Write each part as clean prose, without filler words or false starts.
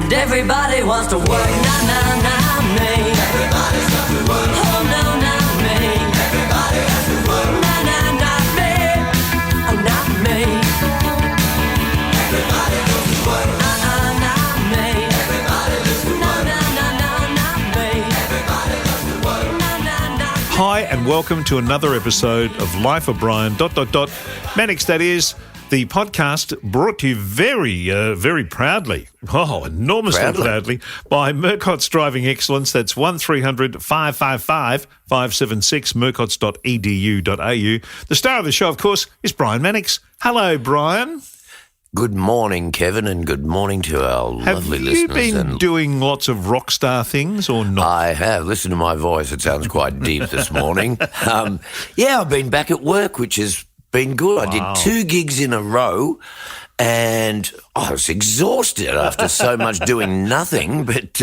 And everybody wants to work, not me. Everybody wants to work. Oh, no, not me. Everybody has to work. Not me. Oh, not me. Everybody wants to work. Not me. Everybody wants to work. No, not me. Everybody wants to work. No. Hi, and welcome to another episode of Life of Brian, Mannix, that is, the podcast brought to you very proudly, enormously proudly, by Murcott's Driving Excellence. That's 1300 555 576, murcotts.edu.au. The star of the show, of course, is Brian Mannix. Hello, Brian. Good morning, Kevin, and good morning to our lovely listeners. Have you been doing lots of rock star things or not? I have. Listen to my voice. It sounds quite deep this morning. I've been back at work, which has been good. Wow. I did 2 gigs in a row, and I was exhausted after so much doing nothing. But,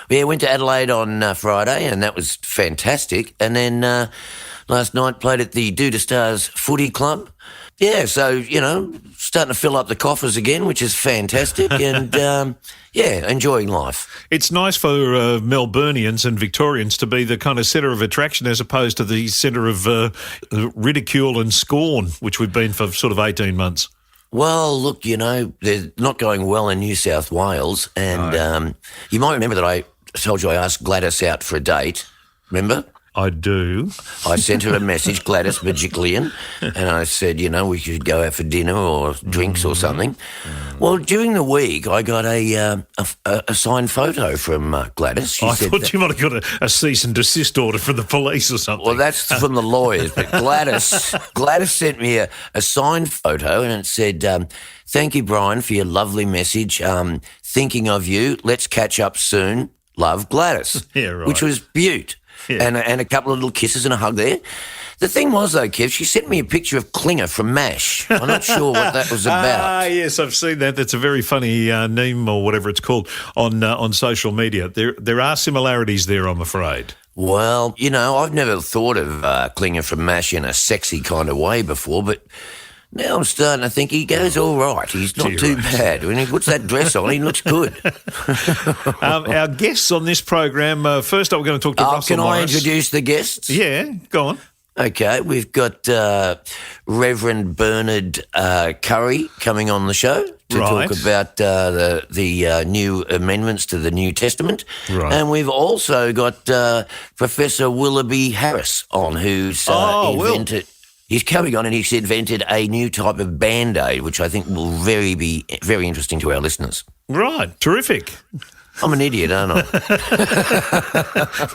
went to Adelaide on Friday, and that was fantastic. And then last night played at the Duda Stars Footy Club. Yeah, so, starting to fill up the coffers again, which is fantastic, and, enjoying life. It's nice for Melburnians and Victorians to be the kind of centre of attraction as opposed to the centre of ridicule and scorn, which we've been for sort of 18 months. Well, look, they're not going well in New South Wales, and you might remember that I told you I asked Gladys out for a date, remember? I do. I sent her a message, Gladys Magiclian, and I said, we should go out for dinner or drinks or something. Well, during the week, I got a signed photo from Gladys. I thought you might have got a cease and desist order from the police or something. Well, that's from the lawyers, but Gladys sent me a signed photo, and it said, "Thank you, Brian, for your lovely message. Thinking of you. Let's catch up soon. Love, Gladys." Yeah, right. Which was beaut. Yeah. And a couple of little kisses and a hug there. The thing was, though, Kev, she sent me a picture of Klinger from MASH. I'm not sure what that was about. Yes, I've seen that. That's a very funny meme or whatever it's called on social media. There are similarities there, I'm afraid. Well, I've never thought of Klinger from MASH in a sexy kind of way before, but now I'm starting to think he goes all right. He's not too bad. When he puts that dress on, he looks good. Our guests on this program, first up we're going to talk to Russell Can Morris. I introduce the guests? Yeah, go on. Okay, we've got Reverend Bernard Curry coming on the show to talk about the new amendments to the New Testament. Right. And we've also got Professor Willoughby Harris on, who's invented... He's coming on and he's invented a new type of Band-Aid, which I think will be very interesting to our listeners. Right, terrific. I'm an idiot, aren't I?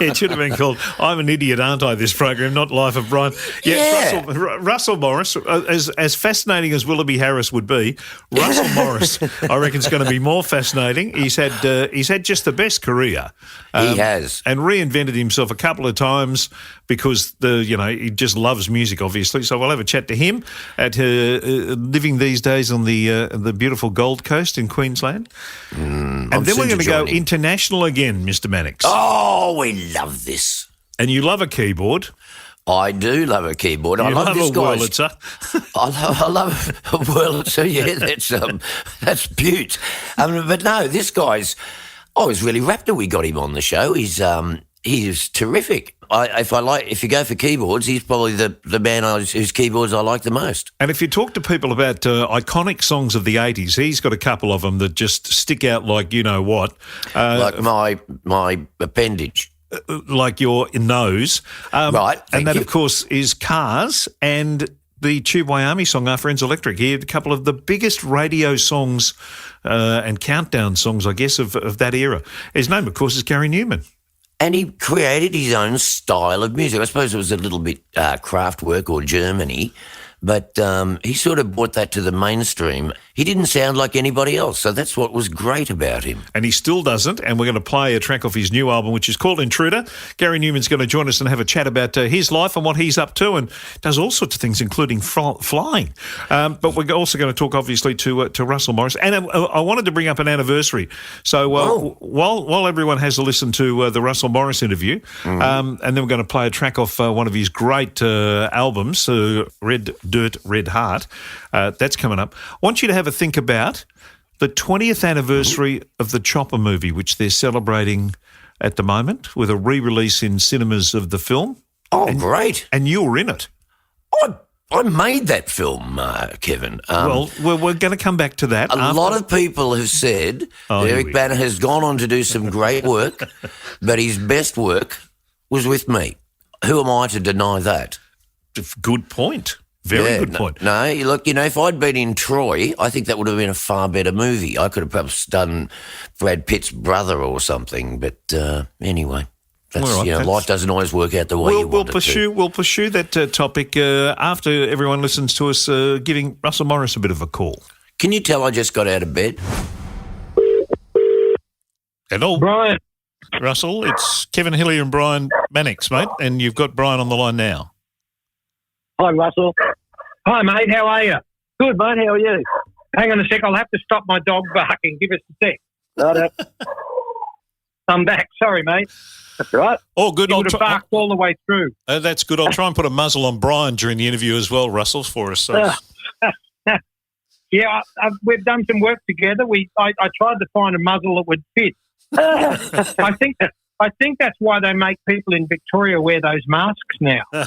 It should have been called I'm an Idiot, Aren't I, this program, not Life of Brian. Yeah. Russell Morris, as fascinating as Willoughby Harris would be, Russell Morris, I reckon, is going to be more fascinating. He's had just the best career. He has. And reinvented himself a couple of times because he just loves music, obviously. So we'll have a chat to him at living these days on the beautiful Gold Coast in Queensland. And then we're going to go international again, Mr. Mannix. Oh, we love this. And you love a keyboard. I do love a keyboard. I love this Wurlitzer. I love a Wurlitzer. Yeah, that's beaut. But no, this guy's. I was really rapt that we got him on the show. He's terrific. If you go for keyboards, he's probably the man whose keyboards I like the most. And if you talk to people about iconic songs of the 80s, he's got a couple of them that just stick out like you know what. Like my appendage. Like your nose. Right. And that, of course, is Cars and the Tube Wyoming song, Our Friends Electric. He had a couple of the biggest radio songs and countdown songs, I guess, of that era. His name, of course, is Gary Newman. And he created his own style of music. I suppose it was a little bit Kraftwerk or Germany, but he sort of brought that to the mainstream. He didn't sound like anybody else, so that's what was great about him. And he still doesn't, and we're going to play a track off his new album, which is called Intruder. Gary Newman's going to join us and have a chat about his life and what he's up to, and does all sorts of things, including flying. But we're also going to talk, obviously, to Russell Morris. And I wanted to bring up an anniversary. So while everyone has a listen to the Russell Morris interview, and then we're going to play a track off one of his great albums, Red Dirt, Red Heart. That's coming up. I want you to have a think about the 20th anniversary of the Chopper movie, which they're celebrating at the moment with a re-release in cinemas of the film. Oh, great. And you were in it. I made that film, Kevin. Well, we're going to come back to that. A lot of people have said that Eric Banner has gone on to do some great work, but his best work was with me. Who am I to deny that? Good point. Very good point. No, look, if I'd been in Troy, I think that would have been a far better movie. I could have perhaps done Brad Pitt's brother or something, but anyway. Life doesn't always work out the way you want it to. We'll pursue that topic after everyone listens to us giving Russell Morris a bit of a call. Can you tell I just got out of bed? Hello. Brian. Russell, it's Kevin Hillier and Brian Mannix, mate, and you've got Brian on the line now. Hi, Russell. Hi, mate. How are you? Good, mate. How are you? Hang on a sec. I'll have to stop my dog barking. Give us a sec. Right. I'm back. Sorry, mate. That's right. Oh, good. He would have barked all the way through. That's good. I'll try and put a muzzle on Brian during the interview as well, Russell, for us. So. Yeah, we've done some work together. I tried to find a muzzle that would fit. I think that's why they make people in Victoria wear those masks now. They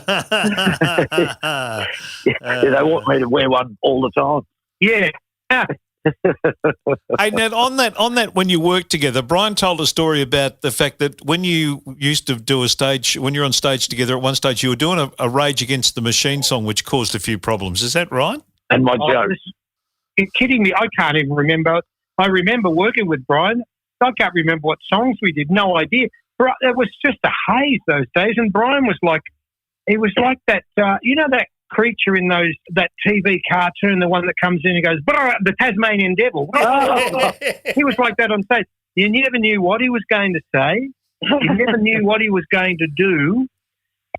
want me to wear one all the time. Yeah. Hey, Ned, on that, when you worked together, Brian told a story about the fact that when you used to do when you're on stage together, at one stage you were doing a Rage Against the Machine song, which caused a few problems. Is that right? And my joke. You're kidding me. I can't even remember. I remember working with Brian. I can't remember what songs we did. No idea. It was just a haze those days. And Brian was like, he was like that, that creature in that TV cartoon, the one that comes in and goes, the Tasmanian Devil. He was like that on stage. You never knew what he was going to say. You never knew what he was going to do.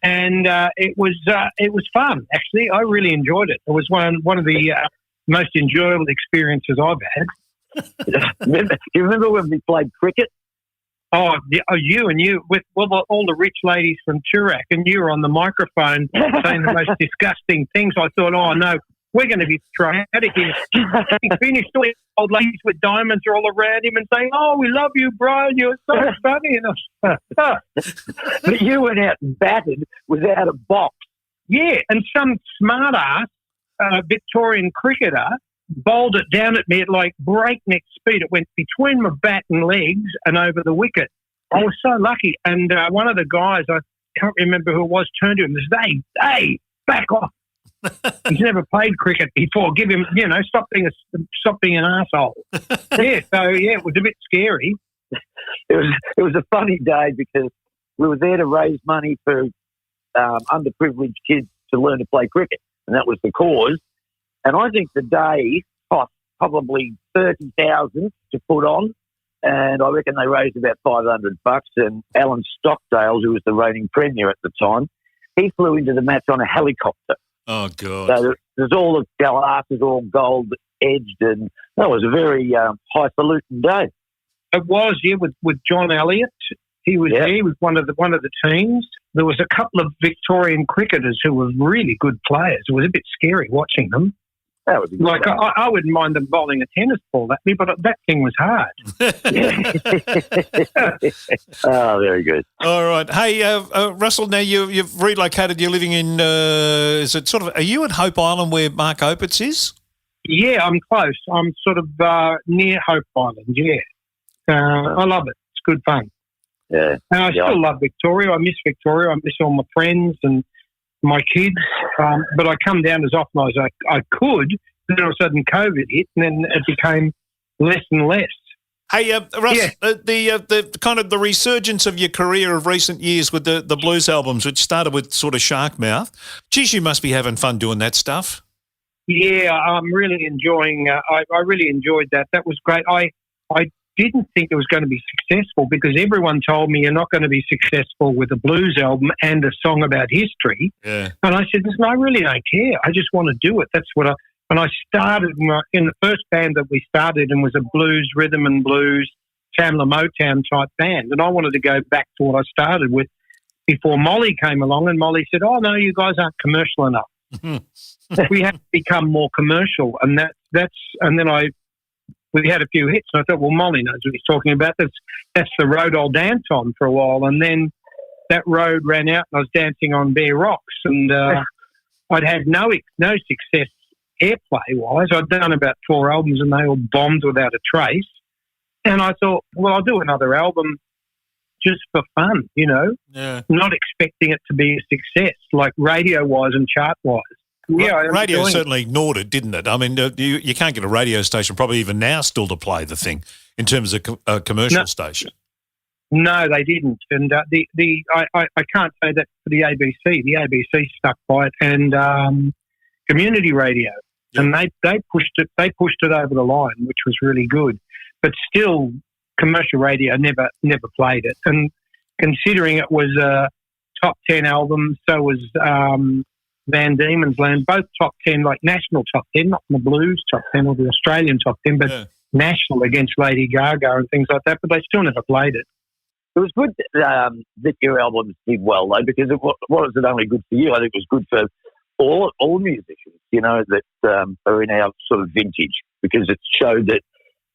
And it was fun, actually. I really enjoyed it. It was one of the most enjoyable experiences I've had. You remember when we played cricket? Oh, you with all the rich ladies from Toorak, and you were on the microphone saying the most disgusting things. I thought, oh no, we're going to be thrown out of here. He finished, all the old ladies with diamonds are all around him and saying, "Oh, we love you, Brian. You're so funny." And But you went out and batted without a box. Yeah, and some smart ass Victorian cricketer bowled it down at me at like breakneck speed. It went between my bat and legs and over the wicket. I was so lucky. And one of the guys, I can't remember who it was, turned to him and said, hey, back off. He's never played cricket before. Give him, stop being an arsehole. It was a bit scary. It was a funny day because we were there to raise money for underprivileged kids to learn to play cricket, and that was the cause. And I think the day cost probably $30,000 to put on, and I reckon they raised about $500. And Alan Stockdale, who was the reigning premier at the time, he flew into the match on a helicopter. Oh, God. So there's all the glasses all gold edged, and that was a very highfalutin day. It was, with John Elliott. He was there. He was one of the teams. There was a couple of Victorian cricketers who were really good players. It was a bit scary watching them. That would be like I wouldn't mind them bowling a tennis ball at me, but that thing was hard. Oh, very good. All right. Hey, Russell, now you've relocated. You're living in, are you at Hope Island where Mark Opitz is? Yeah, I'm close. I'm sort of near Hope Island, yeah. I love it. It's good fun. Yeah. And I still love Victoria. I miss Victoria. I miss all my friends and my kids. But I come down as often as I could. Then all of a sudden COVID hit, and then it became less and less. Hey, Russ, the kind of the resurgence of your career of recent years with the blues albums, which started with sort of Sharkmouth. Geez, you must be having fun doing that stuff. Yeah, I'm really enjoying. I really enjoyed that. That was great. I didn't think it was going to be successful because everyone told me you're not going to be successful with a blues album and a song about history. Yeah. And I said, listen, I really don't care. I just want to do it. That's what when I started in the first band that we started and was a blues, rhythm and blues, Tamla Motown type band. And I wanted to go back to what I started with before Molly came along, and Molly said, oh, no, you guys aren't commercial enough. We have to become more commercial. And and then I we had a few hits. And I thought, well, Molly knows what he's talking about. That's the road I'll dance on for a while. And then that road ran out and I was dancing on bare rocks. And I'd had no success airplay-wise. I'd done about 4 albums and they all bombed without a trace. And I thought, well, I'll do another album just for fun, not expecting it to be a success, like radio-wise and chart-wise. Yeah, radio certainly ignored it, didn't it? I mean, you can't get a radio station, probably even now, still to play the thing in terms of a commercial station. No, they didn't, and I can't say that for the ABC. The ABC stuck by it, and community radio, and they pushed it. They pushed it over the line, which was really good. But still, commercial radio never played it. And considering it was a top 10 album, so was Van Diemen's Land, both top 10, like national top 10, not the blues top 10 or the Australian top 10, but national against Lady Gaga and things like that, but they still never played it. It was good that your albums did well, though, because it wasn't only good for you, I think it was good for all musicians, that are in our sort of vintage, because it showed that,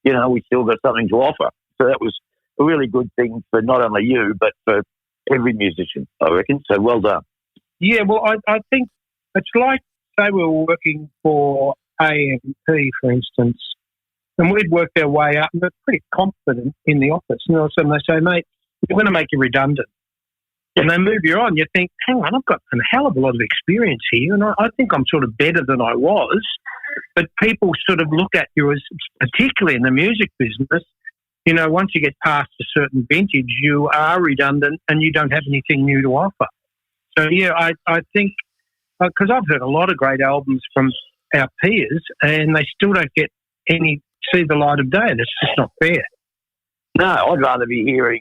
we still got something to offer. So that was a really good thing for not only you, but for every musician, I reckon. So well done. Yeah, well, I think it's like, say we were working for AMP, for instance, and we'd worked our way up, and we're pretty confident in the office. And all of a sudden they say, mate, we're going to make you redundant. And they move you on. You think, hang on, I've got a hell of a lot of experience here, and I think I'm sort of better than I was. But people sort of look at you as, particularly in the music business, once you get past a certain vintage, you are redundant and you don't have anything new to offer. So, yeah, I think, because I've heard a lot of great albums from our peers and they still don't see the light of day, and it's just not fair. No, I'd rather be hearing,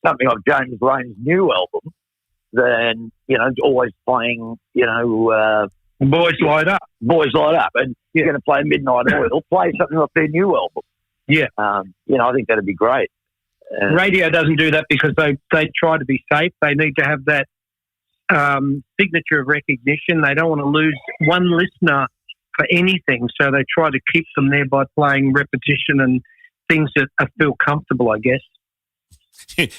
something like James Rain's new album than, always playing, Boys Light Up. Boys Light Up. And you're going to play Midnight Oil, play something like their new album. Yeah. I think that'd be great. Radio doesn't do that because they try to be safe. They need to have that signature of recognition. They don't want to lose one listener for anything, so they try to keep them there by playing repetition and things that feel comfortable, I guess.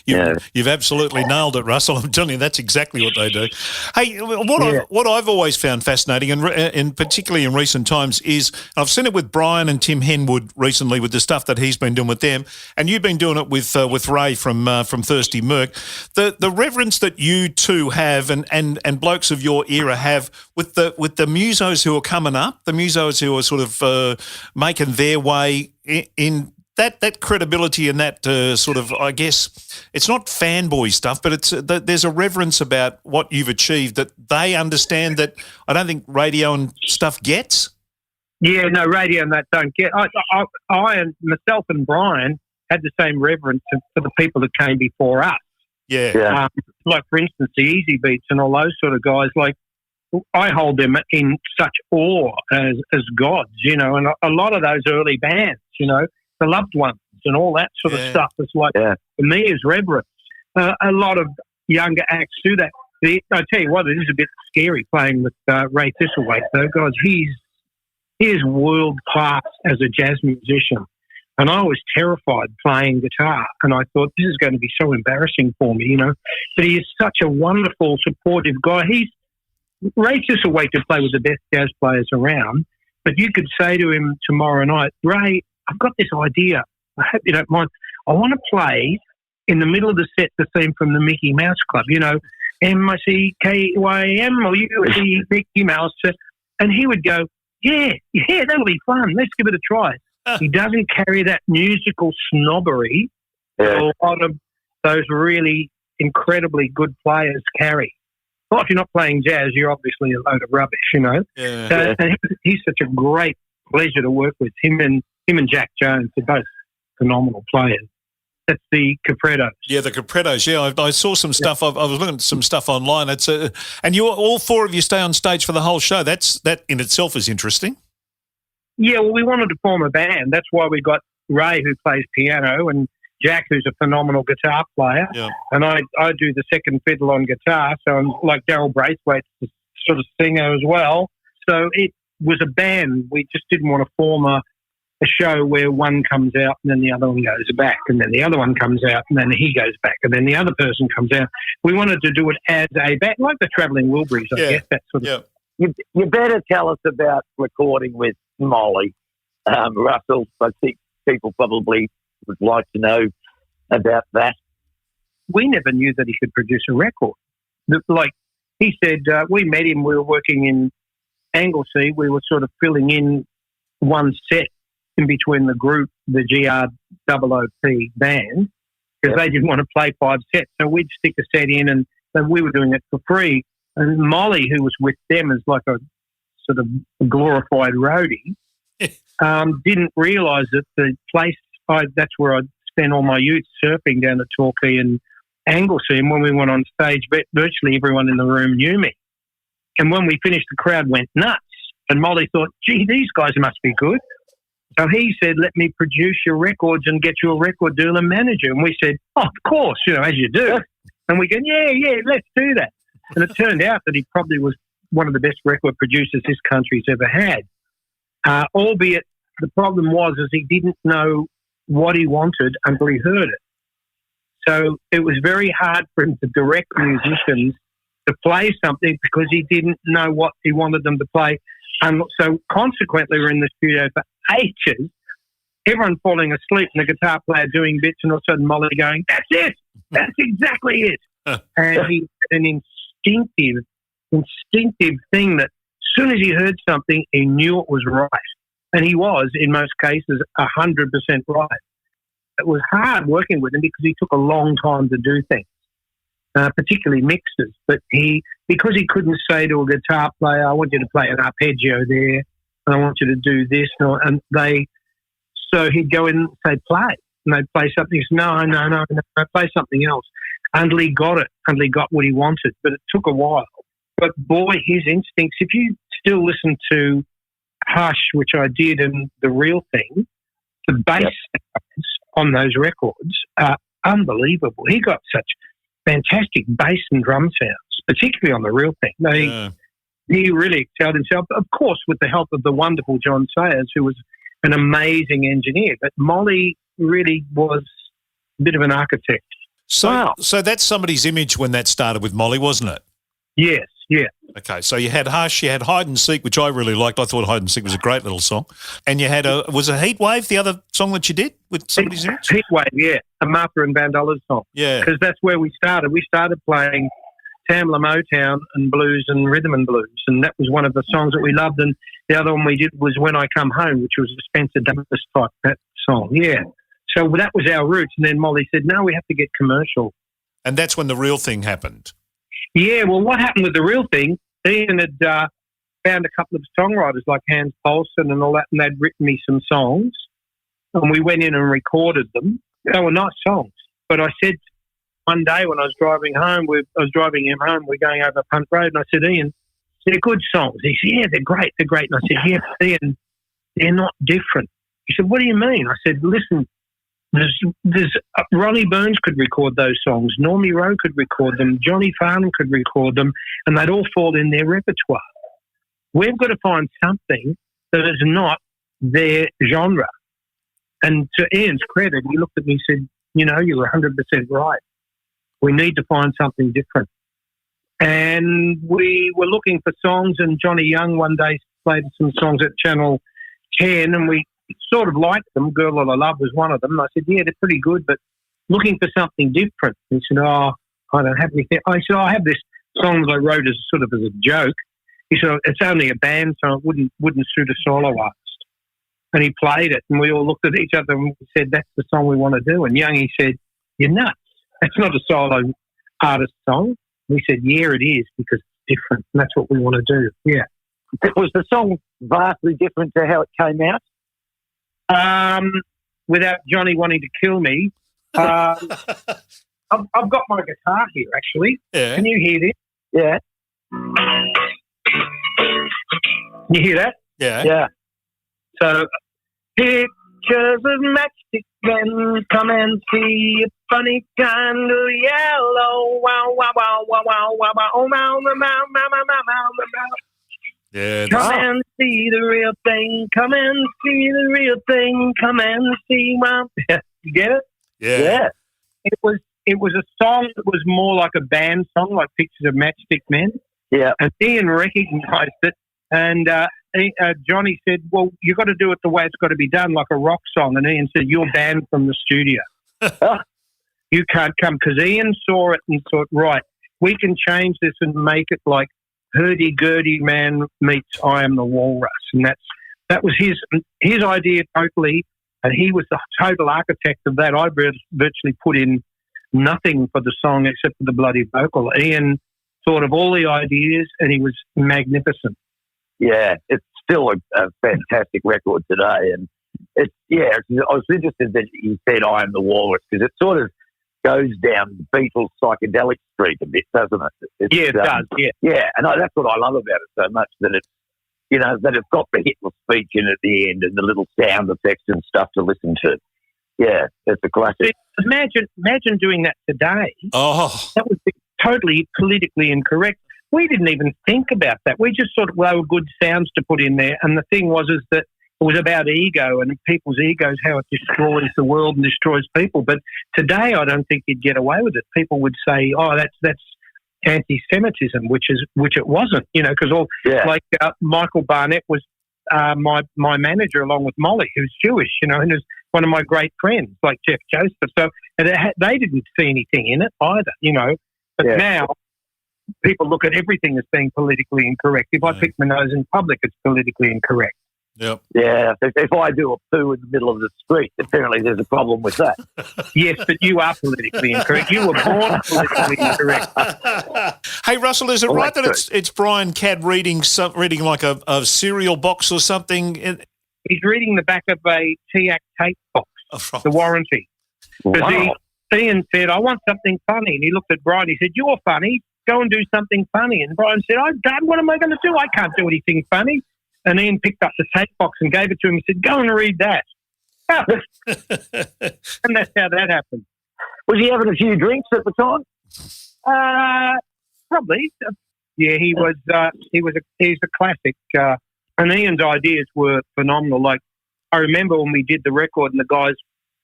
You've absolutely nailed it, Russell. I'm telling you, that's exactly what they do. Hey, what I've always found fascinating, and particularly in recent times, is I've seen it with Brian and Tim Henwood recently with the stuff that he's been doing with them, and you've been doing it with Ray from Thirsty Merc. The reverence that you two have, and blokes of your era have with the musos who are coming up, the musos who are sort of making their way in. That credibility and that sort of, I guess, it's not fanboy stuff, but it's there's a reverence about what you've achieved that they understand that I don't think radio and stuff gets. Yeah, no, radio and that don't get. I and myself and Brian had the same reverence for the people that came before us. Yeah. Like, for instance, the Easy Beats and all those sort of guys, like, I hold them in such awe as gods, and a lot of those early bands, the Loved Ones and all that sort of stuff. It's like, for me, is reverence. A lot of younger acts do that. I tell you what, it is a bit scary playing with Ray Thistlethwaite, though, guys. He is world class as a jazz musician, and I was terrified playing guitar. And I thought, this is going to be so embarrassing for me, But he is such a wonderful, supportive guy. Ray Thistlethwaite could play with the best jazz players around, but you could say to him tomorrow night, Ray, I've got this idea. I hope you don't mind. I want to play in the middle of the set the theme from the Mickey Mouse Club, MICKYM or USC Mickey Mouse. And he would go, yeah, that'll be fun. Let's give it a try. He doesn't carry that musical snobbery that a lot of those really incredibly good players carry. Well, if you're not playing jazz, you're obviously a load of rubbish, And he's such a great pleasure to work with. Him and Jack Jones are both phenomenal players. That's the Caprettos. Yeah, the Caprettos. Yeah, I saw some stuff. I was looking at some stuff online. And all four of you stay on stage for the whole show. That in itself is interesting. Yeah, well, we wanted to form a band. That's why we got Ray, who plays piano, and Jack, who's a phenomenal guitar player. Yeah. And I do the second fiddle on guitar. So I'm like Daryl Braithwaite's the sort of singer as well. So it was a band. We just didn't want to form a show where one comes out and then the other one goes back, and then the other one comes out and then he goes back, and then the other person comes out. We wanted to do it as a band, like the Travelling Wilburys, I guess, that sort of. You better tell us about recording with Molly. Russell, I think people probably would like to know about that. We never knew that he could produce a record. Like he said, we met him, we were working in Anglesey, we were sort of filling in one set in between the group, the GROOP band, because they didn't want to play 5 sets. So we'd stick a set in and we were doing it for free. And Molly, who was with them as like a sort of glorified roadie, didn't realise that the place, that's where I'd spent all my youth surfing down at Torquay and Anglesey. And when we went on stage, virtually everyone in the room knew me. And when we finished, the crowd went nuts. And Molly thought, gee, these guys must be good. So he said, let me produce your records and get you a record deal and manager. And we said, oh, of course, as you do. And we go, yeah, let's do that. And it turned out that he probably was one of the best record producers this country's ever had. Albeit the problem was is he didn't know what he wanted until he heard it. So it was very hard for him to direct musicians to play something because he didn't know what he wanted them to play. And so consequently, we're in the studio for ages, everyone falling asleep and the guitar player doing bits, and all of a sudden Molly going, that's it, that's exactly it. And he had an instinctive thing that as soon as he heard something, he knew it was right. And he was, in most cases, 100% right. It was hard working with him because he took a long time to do things, particularly mixes. But because he couldn't say to a guitar player, I want you to play an arpeggio there, and I want you to do this. So he'd go in and say, play. And they'd play something. He said, no, play something else. Until he got it, until he got what he wanted. But it took a while. But boy, his instincts, if you still listen to Hush, which I did, and The Real Thing, the bass sounds on those records are unbelievable. He got such fantastic bass and drum sounds, particularly on The Real Thing. He really excelled himself, of course, with the help of the wonderful John Sayers, who was an amazing engineer. But Molly really was a bit of an architect. So that's somebody's image when that started with Molly, wasn't it? Yes, yeah. Okay, so you had Hush, you had Hide and Seek, which I really liked. I thought Hide and Seek was a great little song. And you had was a Heat Wave, the other song that you did with somebody's image? Heat Wave, yeah, a Martha and Vandellas song. Yeah. Because that's where we started. We started playing Tamla Motown and blues and rhythm and blues, and that was one of the songs that we loved. And the other one we did was When I Come Home, which was a Spencer Davis type that song, yeah. So that was our roots. And then Molly said, no, we have to get commercial. And that's when The Real Thing happened. Yeah, well, what happened with The Real Thing, Ian had found a couple of songwriters like Hans Paulson and all that, and they'd written me some songs, and we went in and recorded them. They were nice songs. But I said one day when I was driving home, I was driving him home, we're going over Punt Road, and I said, Ian, they're good songs. He said, yeah, they're great. And I said, yeah, Ian, they're not different. He said, what do you mean? I said, listen, there's Ronnie Burns could record those songs, Normie Rowe could record them, Johnny Farnham could record them, and they'd all fall in their repertoire. We've got to find something that is not their genre. And to Ian's credit, he looked at me and said, you were 100% right. We need to find something different. And we were looking for songs, and Johnny Young one day played some songs at Channel 10, and we sort of liked them. Girl That I Love was one of them. And I said, yeah, they're pretty good, but looking for something different. He said, I don't have anything. I said, I have this song that I wrote as sort of as a joke. He said, it's only a band song. It wouldn't suit a solo artist. And he played it, and we all looked at each other and said, that's the song we want to do. And Youngie said, you're nuts. That's not a solo artist song. We said, yeah, it is, because it's different, and that's what we want to do. Yeah. Was the song vastly different to how it came out? Without Johnny wanting to kill me, I've got my guitar here, actually. Yeah. Can you hear this? Yeah. You hear that? Yeah. Yeah. So, pictures of matchstick men, come and see a funny kind of yellow. Wow, wow, wow, wow, wow, wow, wow, wow, wow, wow, wow, wow, wow, wow. Yeah. Come and see the real thing. Come and see the real thing. Come and see my... You get it? Yeah. It was a song that was more like a band song, like Pictures of Matchstick Men. Yeah. And Ian recognised it. And Johnny said, well, you've got to do it the way it's got to be done, like a rock song. And Ian said, you're banned from the studio. You can't come. Because Ian saw it and thought, right, we can change this and make it like Hurdy-Gurdy Man meets I Am the Walrus. And that was his idea totally. And he was the total architect of that. I virtually put in nothing for the song except for the bloody vocal. Ian thought of all the ideas and he was magnificent. Yeah, it's still a fantastic record today. And I was interested that you said I Am the Walrus because it sort of goes down Beatles psychedelic street a bit, doesn't it? It does, yeah. Yeah, and that's what I love about it so much, that it's, that it's got the Hitler speech in at the end and the little sound effects and stuff to listen to. Yeah, it's a classic. Imagine doing that today. Oh. That would be totally politically incorrect. We didn't even think about that. We just thought, well, they were good sounds to put in there. And the thing was that it was about ego and people's egos, how it destroys the world and destroys people. But today I don't think you'd get away with it. People would say, oh, that's anti-Semitism, which it wasn't, because Michael Barnett was my manager along with Molly, who's Jewish, and is one of my great friends, like Jeff Joseph. So they didn't see anything in it either, But now people look at everything as being politically incorrect. If I pick my nose in public, it's politically incorrect. Yep. Yeah, if I do a poo in the middle of the street, apparently there's a problem with that. Yes, but you are politically incorrect. You were born politically incorrect. Hey, Russell, is it right that it's Brian Cadd reading like a cereal box or something? He's reading the back of a TAC tape box, the warranty. Because Ian said, I want something funny. And he looked at Brian. He said, you're funny. Go and do something funny. And Brian said, Dad, what am I going to do? I can't do anything funny. And Ian picked up the tape box and gave it to him. He said, go and read that. And that's how that happened. Was he having a few drinks at the time? Probably. Yeah, he's a classic. And Ian's ideas were phenomenal. Like, I remember when we did the record and the guys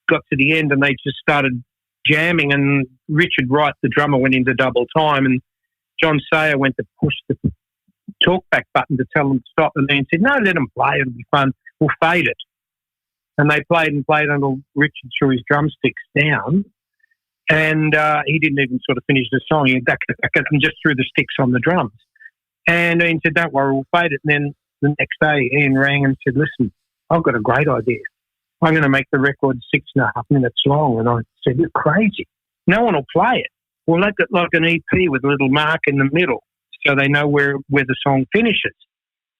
got to the end and they just started jamming, and Richard Wright, the drummer, went into double time, and John Sayer went to push the talkback button to tell them to stop, and then said, no, let them play, it'll be fun, we'll fade it. And they played until Richard threw his drumsticks down, and he didn't even sort of finish the song. He and just threw the sticks on the drums. And Ian said, don't worry, we'll fade it. And then the next day, Ian rang and said, listen, I've got a great idea. I'm going to make the record 6.5 minutes long. And I said, you're crazy. No one will play it. We'll make it like an EP with a little mark in the middle so they know where the song finishes.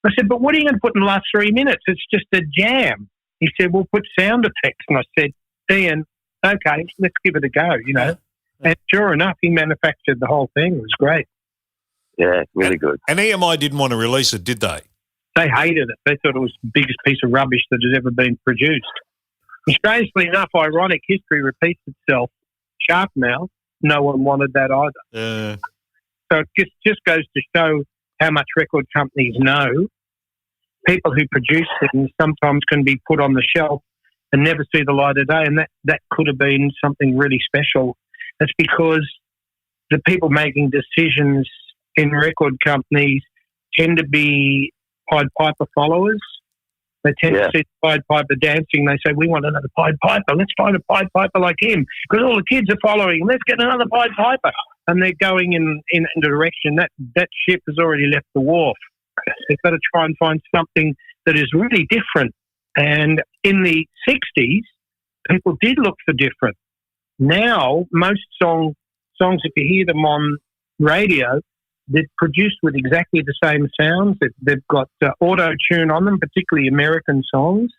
I said, but what are you going to put in the last 3 minutes? It's just a jam. He said, we'll put sound effects. And I said, Ian, okay, let's give it a go, And sure enough, he manufactured the whole thing. It was great. Yeah, really good. And EMI didn't want to release it, did they? They hated it. They thought it was the biggest piece of rubbish that has ever been produced. And strangely enough, ironic history repeats itself. Sharp Mouth, no one wanted that either. So it just goes to show how much record companies know. People who produce things sometimes can be put on the shelf and never see the light of day, and that could have been something really special. That's because the people making decisions in record companies tend to be Pied Piper followers. They tend to see Pied Piper dancing. They say, we want another Pied Piper. Let's find a Pied Piper like him because all the kids are following him. Let's get another Pied Piper. And they're going in a direction. That ship has already left the wharf. They've got to try and find something that is really different. And in the 60s, people did look for different. Now, most songs, if you hear them on radio, they're produced with exactly the same sounds. They've got auto-tune on them, particularly American songs.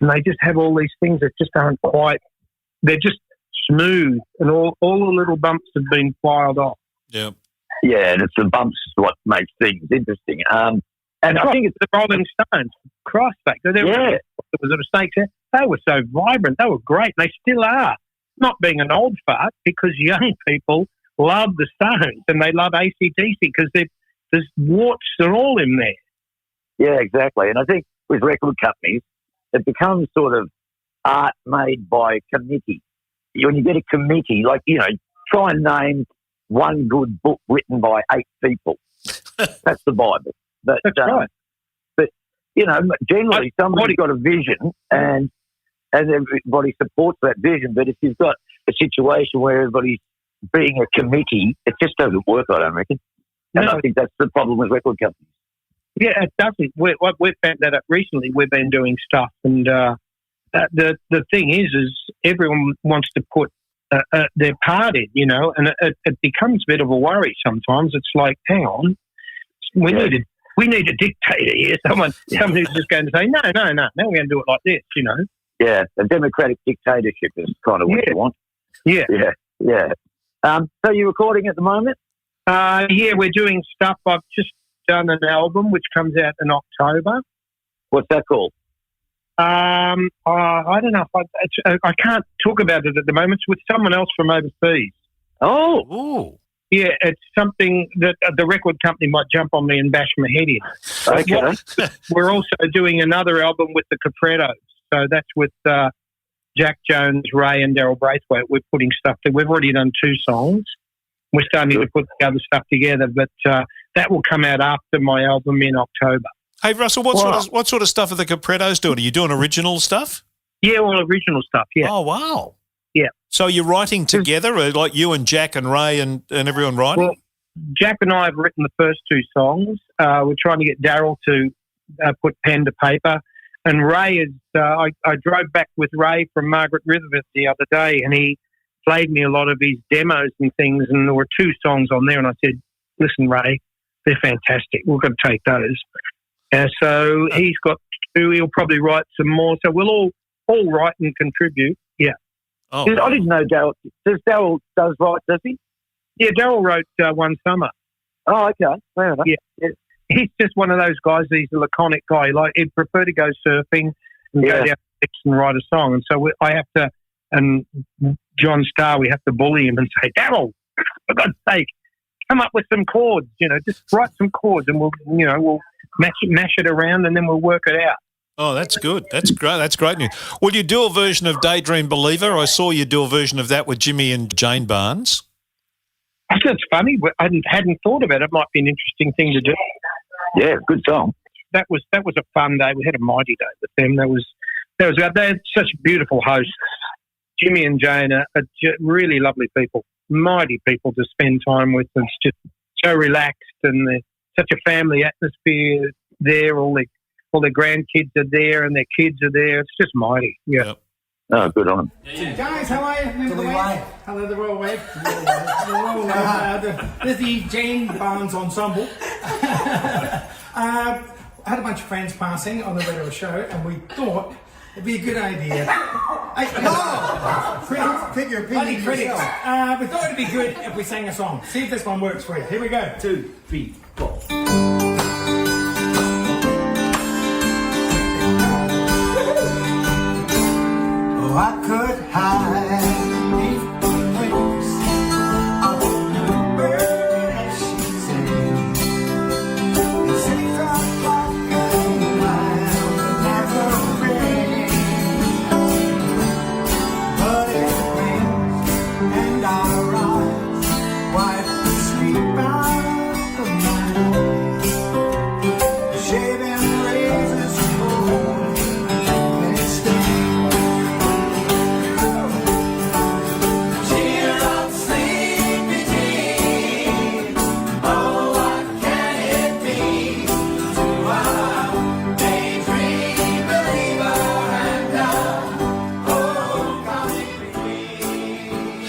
And they just have all these things that just aren't quite... They're just smooth, and all the little bumps have been filed off. Yeah. Yeah, and it's the bumps what makes things interesting. And I think it's the Rolling Stones. Christ sake. There was a mistake there. They were so vibrant. They were great. They still are. Not being an old fart, because young people love the Stones and they love AC/DC because there's warts are all in there. Yeah, exactly. And I think with record companies, it becomes sort of art made by committee. When you get a committee, like, try and name one good book written by 8 people. That's the Bible. But, That's right. But, generally somebody's got a vision and everybody supports that vision. But if you've got a situation where everybody's being a committee, it just doesn't work, I don't reckon. And I think that's the problem with record companies. Yeah, it doesn't. We've found that out recently. We've been doing stuff, and the thing is everyone wants to put their part in, and it becomes a bit of a worry sometimes. It's like, hang on, we need a dictator here. Someone who's just going to say, no, we're going to do it like this, Yeah, a democratic dictatorship is kind of what you want. Yeah. So you're recording at the moment? Yeah, we're doing stuff. I've just done an album which comes out in October. What's that called? I don't know. I can't talk about it at the moment. It's with someone else from overseas. Oh. Yeah, it's something that the record company might jump on me and bash my head in. Okay. We're also doing another album with the Caprettos. So that's with Jack Jones, Ray and Daryl Braithwaite. We're putting stuff there. We've already done 2 songs. We're starting to put the other stuff together, but that will come out after my album in October. Hey, Russell, what sort of stuff are the Caprettos doing? Are you doing original stuff? Yeah, all original stuff, yeah. Oh, wow. Yeah. So you're writing together, like you and Jack and Ray and everyone writing? Well, Jack and I have written the first 2 songs. We're trying to get Daryl to put pen to paper. And Ray is, I drove back with Ray from Margaret River the other day, and he played me a lot of his demos and things, and there were 2 songs on there, and I said, listen, Ray, they're fantastic. We're going to take those. So he's got 2. He'll probably write some more. So we'll all write and contribute. Yeah. Oh, I didn't know Daryl. Daryl does write, does he? Yeah, Daryl wrote One Summer. Oh, okay. Fair enough. Yeah. He's just one of those guys. He's a laconic guy. Like, he'd prefer to go surfing and go down and write a song. And so I have to, and John Starr, we have to bully him and say, Daryl, for God's sake, come up with some chords. Just write some chords, and we'll mash it around, and then we'll work it out. Oh, that's good. That's great. That's great news. Will you do a version of Daydream Believer? I saw you do a version of that with Jimmy and Jane Barnes. I think it's funny. I hadn't thought about it. It might be an interesting thing to do. Yeah, good song. That was a fun day. We had a mighty day with them. They're such beautiful hosts. Jimmy and Jane are really lovely people, mighty people to spend time with. It's just so relaxed, and there's such a family atmosphere there. All their grandkids are there, and their kids are there. It's just mighty. Yeah. Yep. Oh, good on them. Guys, how are you? Hello, the Royal Wave. This is the Jane Barnes Ensemble. I had a bunch of friends passing on the radio show, and we thought it'd be a good idea. Pick your opinion Critics. yourself. We thought it'd be good if we sang a song. See if this one works for you. Here we go. 2, 3, 4. Oh, I could hide beneath the wings of a bird as she sings. It sings a clock and miles never rings, but it rings and our eyes wipe the sleep out of the night. Shaving razors cold and stains.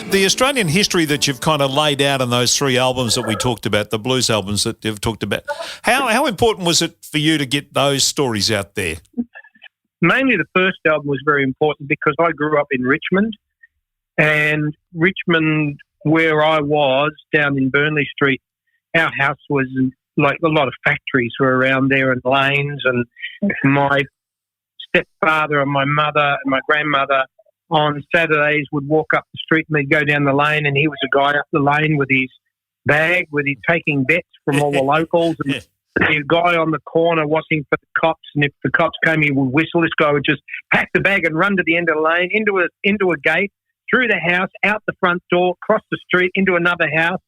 The Australian history that you've kind of laid out in those 3 albums that we talked about, the blues albums that you've talked about, how important was it for you to get those stories out there? Mainly the first album was very important because I grew up in Richmond, and Richmond, where I was, down in Burnley Street, our house was like a lot of factories were around there and lanes, and my stepfather and my mother and my grandmother on Saturdays would walk up the street and they'd go down the lane, and he was a guy up the lane with his bag, with his taking bets from all the locals. And the guy on the corner watching for the cops, and if the cops came, he would whistle. This guy would just pack the bag and run to the end of the lane, into a gate, through the house, out the front door, across the street, into another house.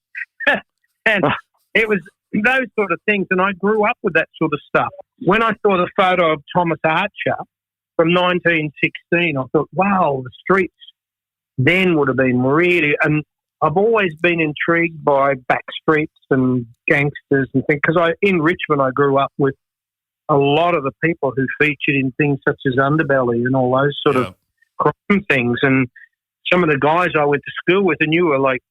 And it was those sort of things, and I grew up with that sort of stuff. When I saw the photo of Thomas Archer from 1916, I thought, wow, the streets then would have been really... And I've always been intrigued by back streets and gangsters and things, because in Richmond I grew up with a lot of the people who featured in things such as Underbelly and all those sort of crime things. And some of the guys I went to school with, and you were like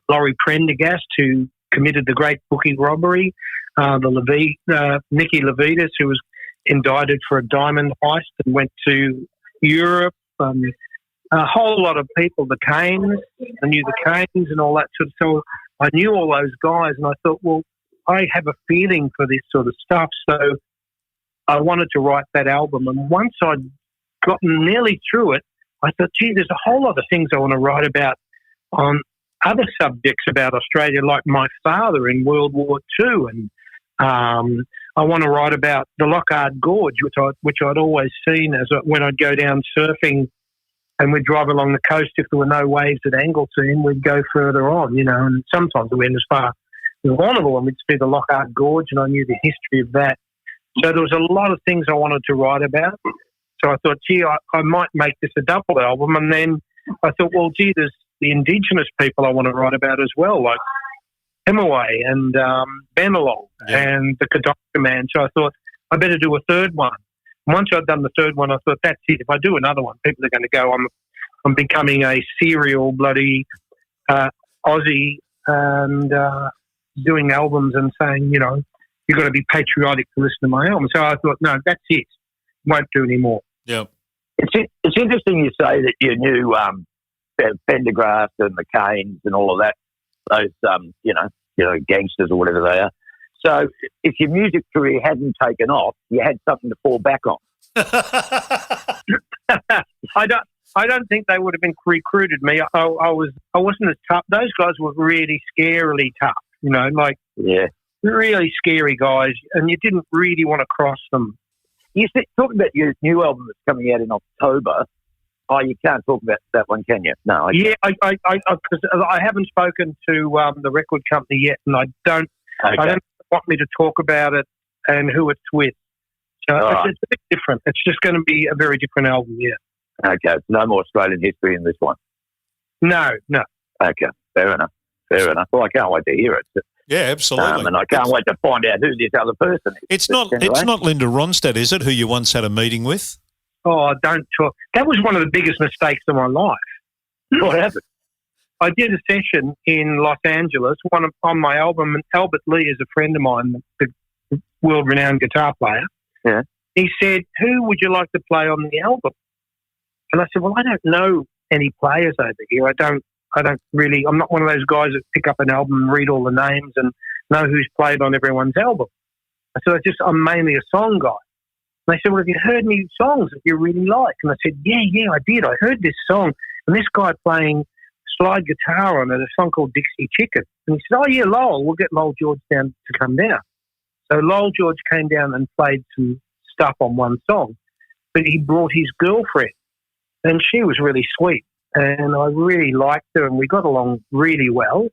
Laurie Prendergast, who committed the great bookie robbery, Nicky Levitas, who was indicted for a diamond heist and went to Europe. A whole lot of people, the Canes, I knew the Canes and all that sort of stuff. So I knew all those guys, and I thought, well, I have a feeling for this sort of stuff. So I wanted to write that album. And once I'd gotten nearly through it, I thought, gee, there's a whole lot of things I want to write about on other subjects about Australia, like my father in World War II. And I want to write about the Lockhart Gorge, which I'd always seen when I'd go down surfing. And we'd drive along the coast. If there were no waves at Anglesey, we'd go further on, and sometimes we went as far as Warrnambool, and we'd see the Lockhart Gorge, and I knew the history of that. So there was a lot of things I wanted to write about. So I thought, gee, I might make this a double album. And then I thought, well, gee, there's the Indigenous people I want to write about as well, like Hemaway and Benelong and the Kadonga Man. So I thought, I better do a third one. Once I'd done the third one, I thought, that's it. If I do another one, people are going to go, I'm becoming a serial bloody Aussie and doing albums and saying, you've got to be patriotic to listen to my album. So I thought, no, that's it. Won't do any more. Yep. It's interesting you say that you knew Pendergrass and the Canes and all of that, those, gangsters or whatever they are. So if your music career hadn't taken off, you had something to fall back on. I don't think they would have been recruited me. I wasn't as tough. Those guys were really scarily tough, really scary guys, and you didn't really want to cross them. You talk about your new album that's coming out in October. Oh, you can't talk about that one, can you? No. Yeah, because I haven't spoken to the record company yet, and I don't want me to talk about it and who it's with. So it's a bit different. It's just going to be a very different album, yeah. Okay, no more Australian history in this one. No. Okay, fair enough. Well, I can't wait to hear it. Yeah, absolutely. And I can't wait to find out who this other person is. It's not Linda Ronstadt, is it, who you once had a meeting with? Oh, don't talk. That was one of the biggest mistakes of my life. What happened? I did a session in Los Angeles, on my album, and Albert Lee is a friend of mine, the world-renowned guitar player. Yeah. He said, who would you like to play on the album? And I said, well, I don't know any players over here. I don't really, I'm not one of those guys that pick up an album and read all the names and know who's played on everyone's album. I said, I'm mainly a song guy. And they said, well, have you heard any songs that you really like? And I said, yeah, I did. I heard this song. And this guy playing slide guitar on it, a song called Dixie Chicken. And he said, oh, yeah, Lowell, we'll get Lowell George down to come down. So Lowell George came down and played some stuff on one song. But he brought his girlfriend. And she was really sweet. And I really liked her, and we got along really well.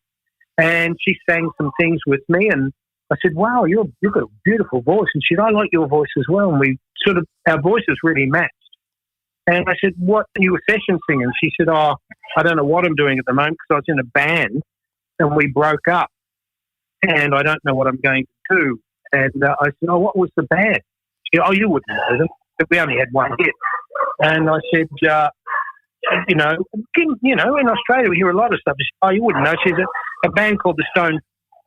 And she sang some things with me, and I said, wow, you've got a beautiful voice. And she said, I like your voice as well. And we our voices really matched. And I said, what are you a session singer? And she said, oh, I don't know what I'm doing at the moment because I was in a band and we broke up and I don't know what I'm going to do. And I said, oh, what was the band? She said, oh, you wouldn't know them. But we only had one hit. And I said, in Australia we hear a lot of stuff. She said, oh, you wouldn't know. She's a band called the Stones.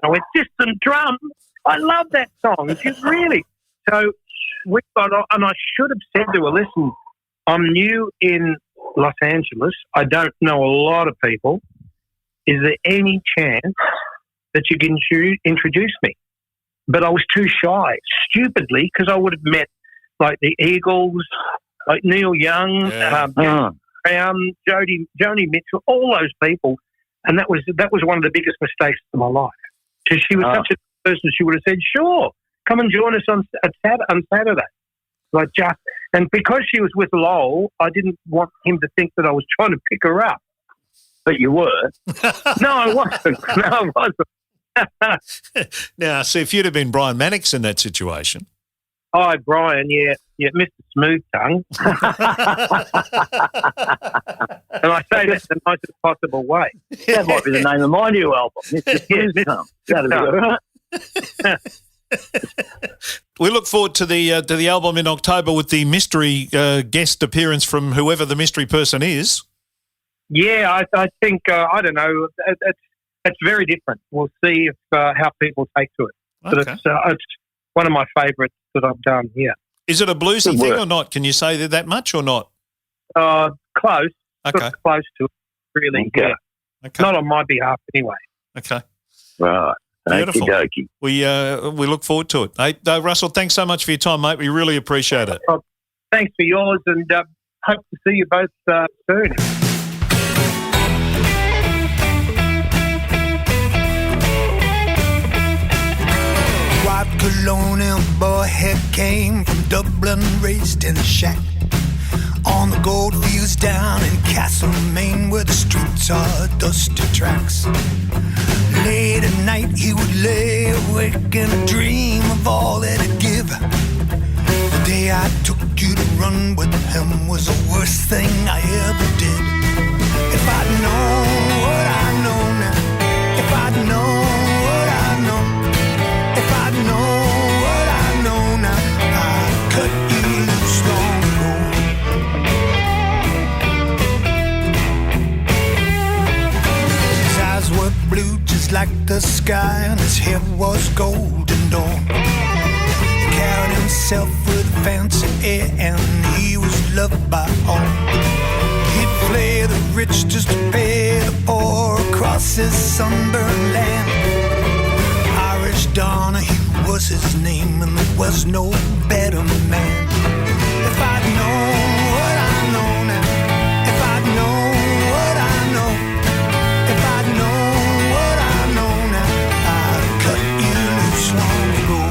I went, Distant Drum. I love that song. And she's really. So we got on, and I should have said to her, listen, I'm new in Los Angeles. I don't know a lot of people. Is there any chance that you can introduce me? But I was too shy, stupidly, because I would have met like the Eagles, like Neil Young, Brown, Joni Mitchell, all those people. And that was one of the biggest mistakes of my life. Because she was such a person, she would have said, "Sure, come and join us on Saturday." Like and because she was with Lowell, I didn't want him to think that I was trying to pick her up. But you were. No, I wasn't. No, I wasn't. Now, see, if you'd have been Brian Mannix in that situation. Hi, Brian. Yeah, Mr. Smooth Tongue. And I say that in the nicest possible way. That might be the name of my new album, Mr. Smooth Tongue. That'll be all right. We look forward to the album in October with the mystery guest appearance from whoever the mystery person is. Yeah, I think, I don't know, it's very different. We'll see if how people take to it. But Okay. it's one of my favourites that I've done, yeah. Is it a bluesy Good thing work. or not? Can you say that much or not? Close. Okay. Sort of close to it, really. Okay. Yeah. Okay. Not on my behalf, anyway. Okay. Right. Beautiful. Okie dokie. We look forward to it. Hey, Russell, thanks so much for your time, mate. We really appreciate it. Thanks for yours, and hope to see you both soon. White colonial boy had came from Dublin, raised in a shack on the gold fields down in Castlemaine, where the streets are dusty tracks. Late at night he would lay awake and dream of all that he'd give. The day I took you to run with him was the worst thing I ever did. If I'd known what I know now, if I'd known what I know, if I'd known what I know now, I'd cut you loose long ago. His eyes were blue just like the sky, and his hair was golden dawn. He carried himself with fancy air, and he was loved by all. He'd play the rich just to pay the poor across his sunburned land. Irish Donahue was his name, and there was no better man. If I'd known what I know now, if I'd known what I know, if I'd known what I know now, I'd cut you loose long ago.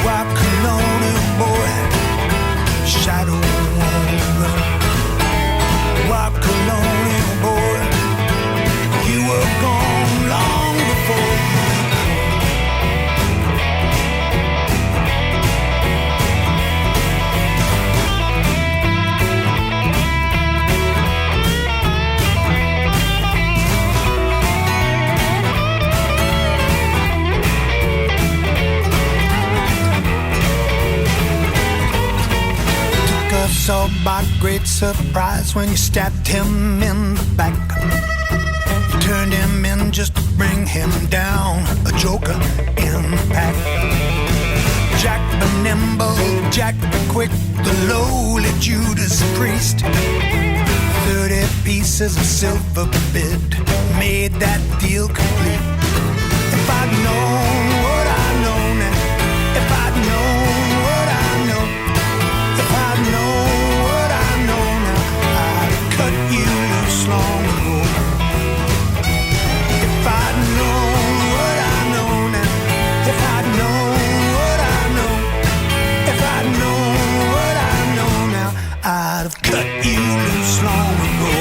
White colonial boy, shadow on the run. White colonial boy, you were gone long before you took us all by great surprise when you stabbed him in the back. You turned him in just to bring him down, a joker in the pack. Jack the nimble, Jack the quick, the lowly Judas priest. 30 pieces of silver bid made that deal complete. If I'd known what I know now, if I'd known what I know, if I'd known what I know now, I'd cut you loose long ago. If I'd known what I know now, if I'd known what I know, if I'd known what I know now, I'd have cut you loose long ago.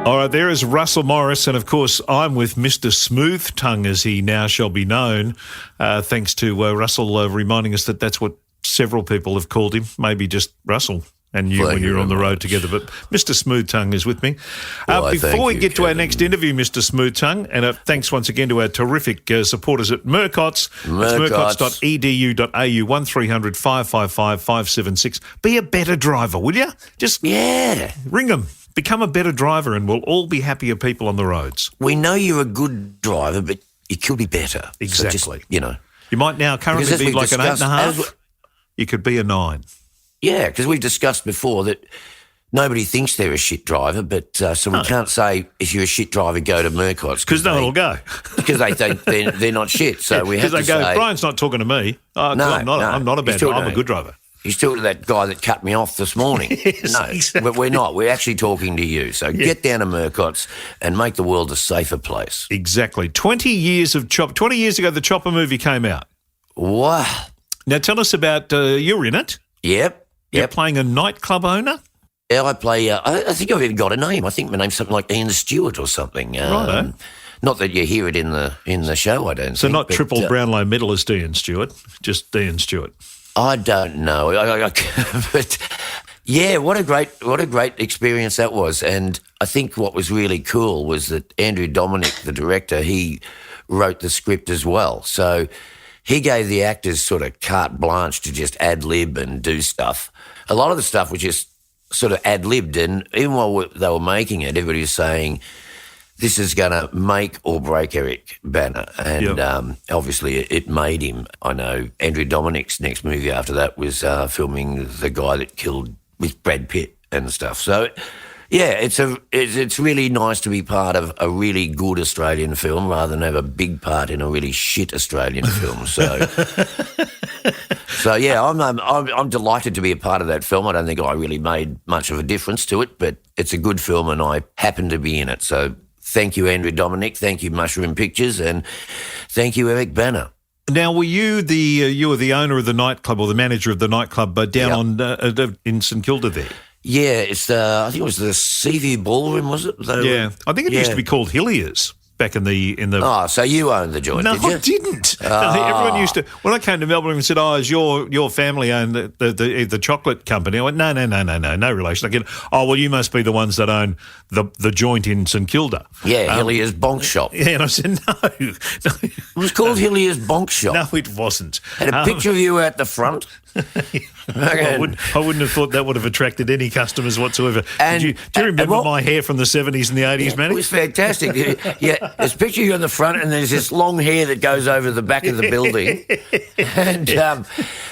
All right, there is Russell Morris, and of course, I'm with Mr. Smooth Tongue, as he now shall be known, thanks to Russell reminding us that that's what several people have called him, maybe just Russell and you Thank when you you're on the very road much. together. But Mr. Smooth Tongue is with me. Why, Before thank we you, get to our Kevin. next interview, Mr. Smooth Tongue, and thanks once again to our terrific supporters at Murcott's. It's murcotts.edu.au, 1300 555 576. Be a better driver, will you? Just Yeah. ring them. Become a better driver, and we'll all be happier people on the roads. We know you're a good driver, but you could be better. Exactly. So just, you know. You might now currently Because as be we've like an discussed- 8.5. as we- You could be a 9. Yeah, because we've discussed before that nobody thinks they're a shit driver, but so we can't say if you're a shit driver, go to Murcott's. Because no one will go. Because they think they're not shit. So we have to Because they go, say, Brian's not talking to me. Oh, No, I'm not a bad He's driver. talking I'm a to- good driver. he's talking to that guy that cut me off this morning. Yes, no, exactly. but we're not. We're actually talking to you. So get down to Murcott's and make the world a safer place. Exactly. 20 years of Chopper. 20 years ago, the Chopper movie came out. Wow. Now, tell us about, you're in it. Yep. You're playing a nightclub owner? Yeah, I play. I think I've even got a name. I think my name's something like Ian Stewart or something. Righto. Not that you hear it in the show. I don't. So think, not but, triple Brownlow medalist Ian Stewart, just Ian Stewart. I don't know. But yeah, what a great experience that was. And I think what was really cool was that Andrew Dominic, the director, he wrote the script as well. So he gave the actors sort of carte blanche to just ad-lib and do stuff. A lot of the stuff was just sort of ad-libbed, and even while they were making it, everybody was saying, this is going to make or break Eric Bana. And obviously it made him. I know Andrew Dominic's next movie after that was filming the guy that killed with Brad Pitt and stuff. So, yeah, it's really nice to be part of a really good Australian film rather than have a big part in a really shit Australian film. So yeah, I'm delighted to be a part of that film. I don't think I really made much of a difference to it, but it's a good film and I happen to be in it. So thank you, Andrew Dominic. Thank you, Mushroom Pictures, and thank you, Eric Bana. Now, were you you were the owner of the nightclub or the manager of the nightclub down on in St Kilda there? Yeah, it's I think it was the Seaview Ballroom, was it? Yeah, I think it used to be called Hilliers back in the. Oh, so you owned the joint? No, did you? I didn't. No, everyone used to. When I came to Melbourne and said, "Oh, is your family own the chocolate company?" I went, "No, no relation." Again, oh well, you must be the ones that own the joint in St Kilda. Yeah, Hilliers Bonk Shop. Yeah, and I said, no. It was called Hilliers Bonk Shop. No, it wasn't. Had a picture of you out the front. I wouldn't have thought that would have attracted any customers whatsoever. And- do you remember and my hair from the 70s and the 80s, It Manny? was fantastic. Yeah, there's a picture of you on the front and there's this long hair that goes over the back of the building. And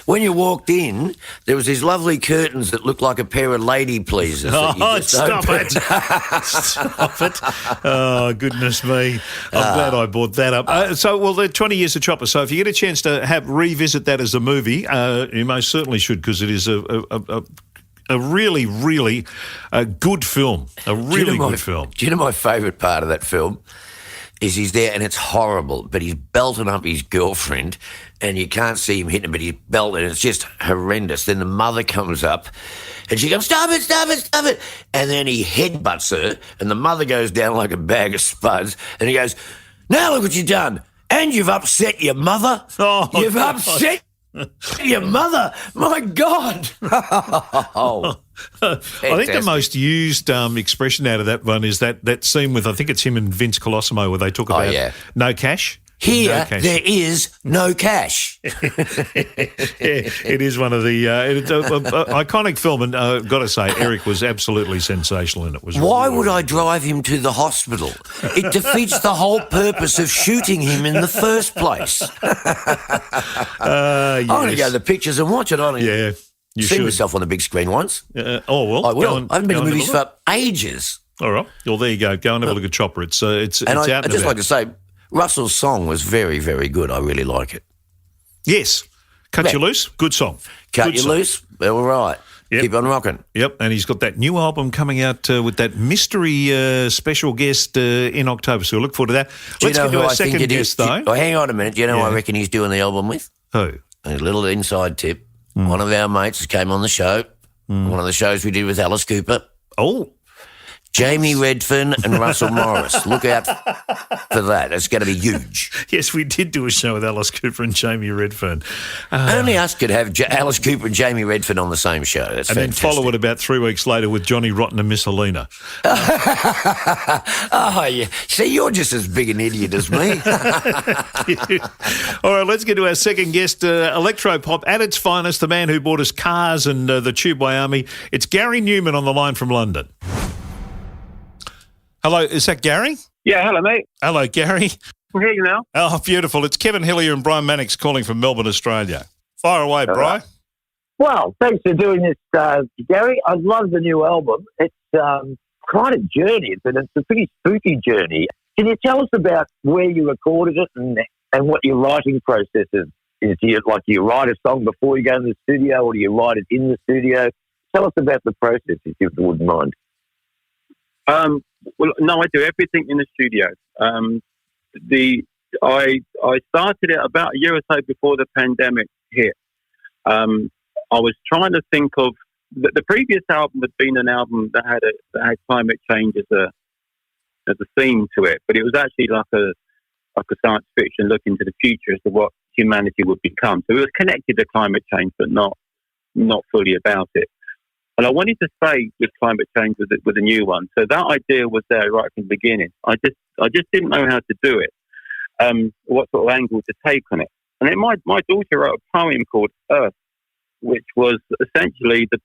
when you walked in, there was these lovely curtains that looked like a pair of lady pleasers. that you Oh, just stop opened. it. Stop it. Oh, goodness me. I'm glad I bought that up. The 20 years of Chopper. So if you get a chance to revisit that as a movie, you most certainly should, because it is a really, really good film. A really good film. Do you know my favourite part of that film? Is he's there and it's horrible, but he's belting up his girlfriend and you can't see him hitting her, but he's belting and it's just horrendous. Then the mother comes up and she goes, stop it, stop it, stop it. And then he headbutts her and the mother goes down like a bag of spuds and he goes, now look what you've done. And you've upset your mother. Oh, you've God. upset your mother. My God. Oh. I think the most used expression out of that one is that scene with, I think it's him and Vince Colosimo, where they talk about no cash. Here, No cash. there is no cash. Yeah, it is one of the it's a iconic film, and I've got to say, Eric was absolutely sensational in it. Why would I drive him to the hospital? It defeats the whole purpose of shooting him in the first place. I'm going to go to the pictures and watch it. Yeah, you see should. myself on the big screen once. Well, I will. I haven't been go to and movies have a look. for ages. All right. Well, there you go. Go and have a look at Chopper. It's And out. I'd just like to say, Russell's song was very, very good. I really like it. Yes. Cut You Loose. Good song. Cut Good You song. Loose. All right. Yep. Keep on rocking. Yep, and he's got that new album coming out with that mystery special guest in October, so we'll look forward to that. Let's get to our second guest, though. Oh, hang on a minute. Do you know who I reckon he's doing the album with? Who? A little inside tip. One of our mates came on the show. One of the shows we did with Alice Cooper. Oh. Jamie Redfern and Russell Morris. Look out for that. It's going to be huge. Yes, we did do a show with Alice Cooper and Jamie Redfern. Only us could have Alice Cooper and Jamie Redfern on the same show. That's and fantastic. then follow it about 3 weeks later with Johnny Rotten and Miss Helena. Oh, yeah. See, you're just as big an idiot as me. All right, let's get to our second guest, Electropop at its finest, the man who bought us Cars and the Tubeway Army. It's Gary Newman on the line from London. Hello, is that Gary? Yeah, hello, mate. Hello, Gary. I'm here now. Oh, beautiful. It's Kevin Hillier and Brian Mannix calling from Melbourne, Australia. Fire away, Bri. Well, thanks for doing this, Gary. I love the new album. It's quite a journey, it's a pretty spooky journey. Can you tell us about where you recorded it and what your writing process is? Do you write a song before you go in the studio, or do you write it in the studio? Tell us about the process, if you wouldn't mind. Well, no, I do everything in the studio. I started it about a year or so before the pandemic hit. I was trying to think of the previous album had been an album that had climate change as a theme to it, but it was actually like a science fiction look into the future as to what humanity would become. So it was connected to climate change, but not fully about it. And I wanted to say with climate change with a new one. So that idea was there right from the beginning. I just didn't know how to do it, what sort of angle to take on it. And then my daughter wrote a poem called Earth, which was essentially the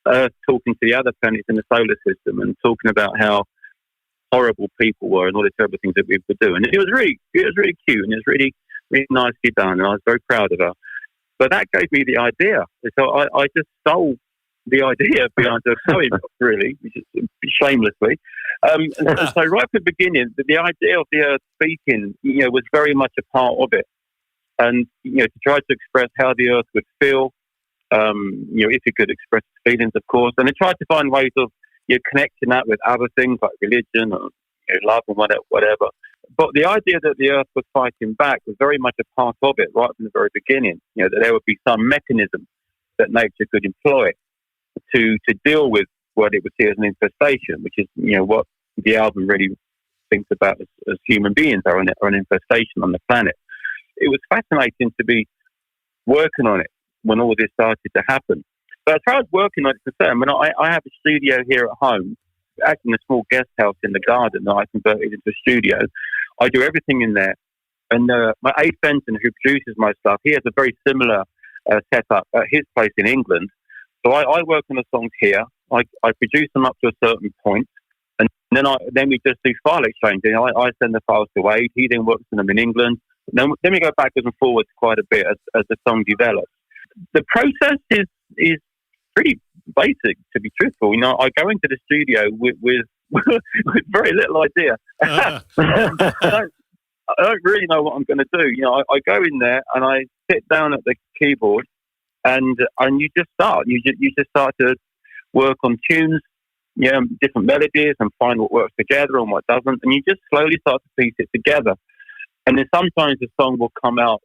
Earth talking to the other planets in the solar system and talking about how horrible people were and all the terrible things that we were doing. And it was really cute, and it was really, really nicely done, and I was very proud of her. But that gave me the idea. So I just stole the idea behind the poem, really, shamelessly. And so right from the beginning, the idea of the Earth speaking, was very much a part of it. And, to try to express how the Earth would feel, if it could express feelings, of course. And I tried to find ways of connecting that with other things like religion or love and whatever. But the idea that the Earth was fighting back was very much a part of it right from the very beginning. That there would be some mechanism that nature could employ to deal with what it would see as an infestation, which is what the album really thinks about as human beings are an infestation on the planet. It was fascinating to be working on it when all this started to happen. But as far as working on it concerned, I have a studio here at home, actually in a small guest house in the garden that I converted into a studio. I do everything in there. And my Abe Fenton, who produces my stuff, he has a very similar setup at his place in England. So I work on the songs here. I produce them up to a certain point, and then we just do file exchange. I send the files to Abe. He then works on them in England. Then we go backwards and forwards quite a bit as the song develops. The process is pretty basic, to be truthful. I go into the studio with very little idea. I don't really know what I'm going to do. I go in there and I sit down at the keyboard, and you just start. You just start to work on tunes, different melodies, and find what works together and what doesn't. And you just slowly start to piece it together. And then sometimes the song will come out,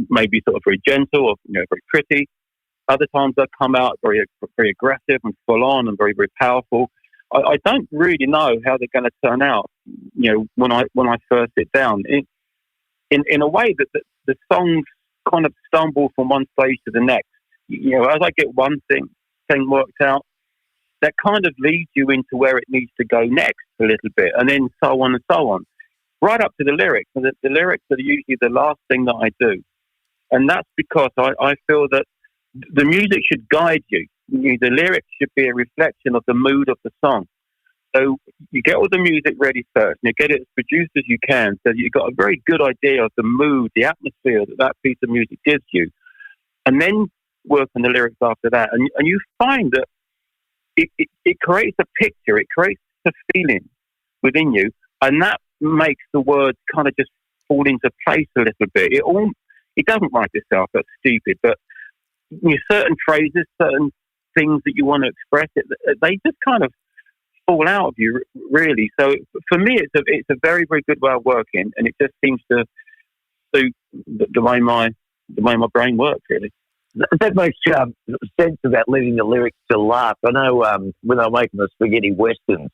maybe sort of very gentle or very pretty. Other times they'll come out very, very aggressive and full on and very, very powerful. I don't really know how they're going to turn out. When I first sit down, in a way that the songs kind of stumble from one stage to the next. As I get one thing worked out, that kind of leads you into where it needs to go next a little bit, and then so on and so on, right up to the lyrics. And the lyrics are usually the last thing that I do, and that's because I feel that the music should guide you. The lyrics should be a reflection of the mood of the song. So you get all the music ready first, and you get it as produced as you can, so that you've got a very good idea of the mood, the atmosphere that piece of music gives you. And then work on the lyrics after that. And you find that it creates a picture, it creates a feeling within you, and that makes the words kind of just fall into place a little bit. It doesn't write itself, that's stupid, but certain phrases, certain things that you want to express, they just kind of fall out of you, really. So for me, it's a very, very good way of working, and it just seems to suit the way my brain works, really. That makes sense about leaving the lyrics to last. I know when they were making the spaghetti westerns,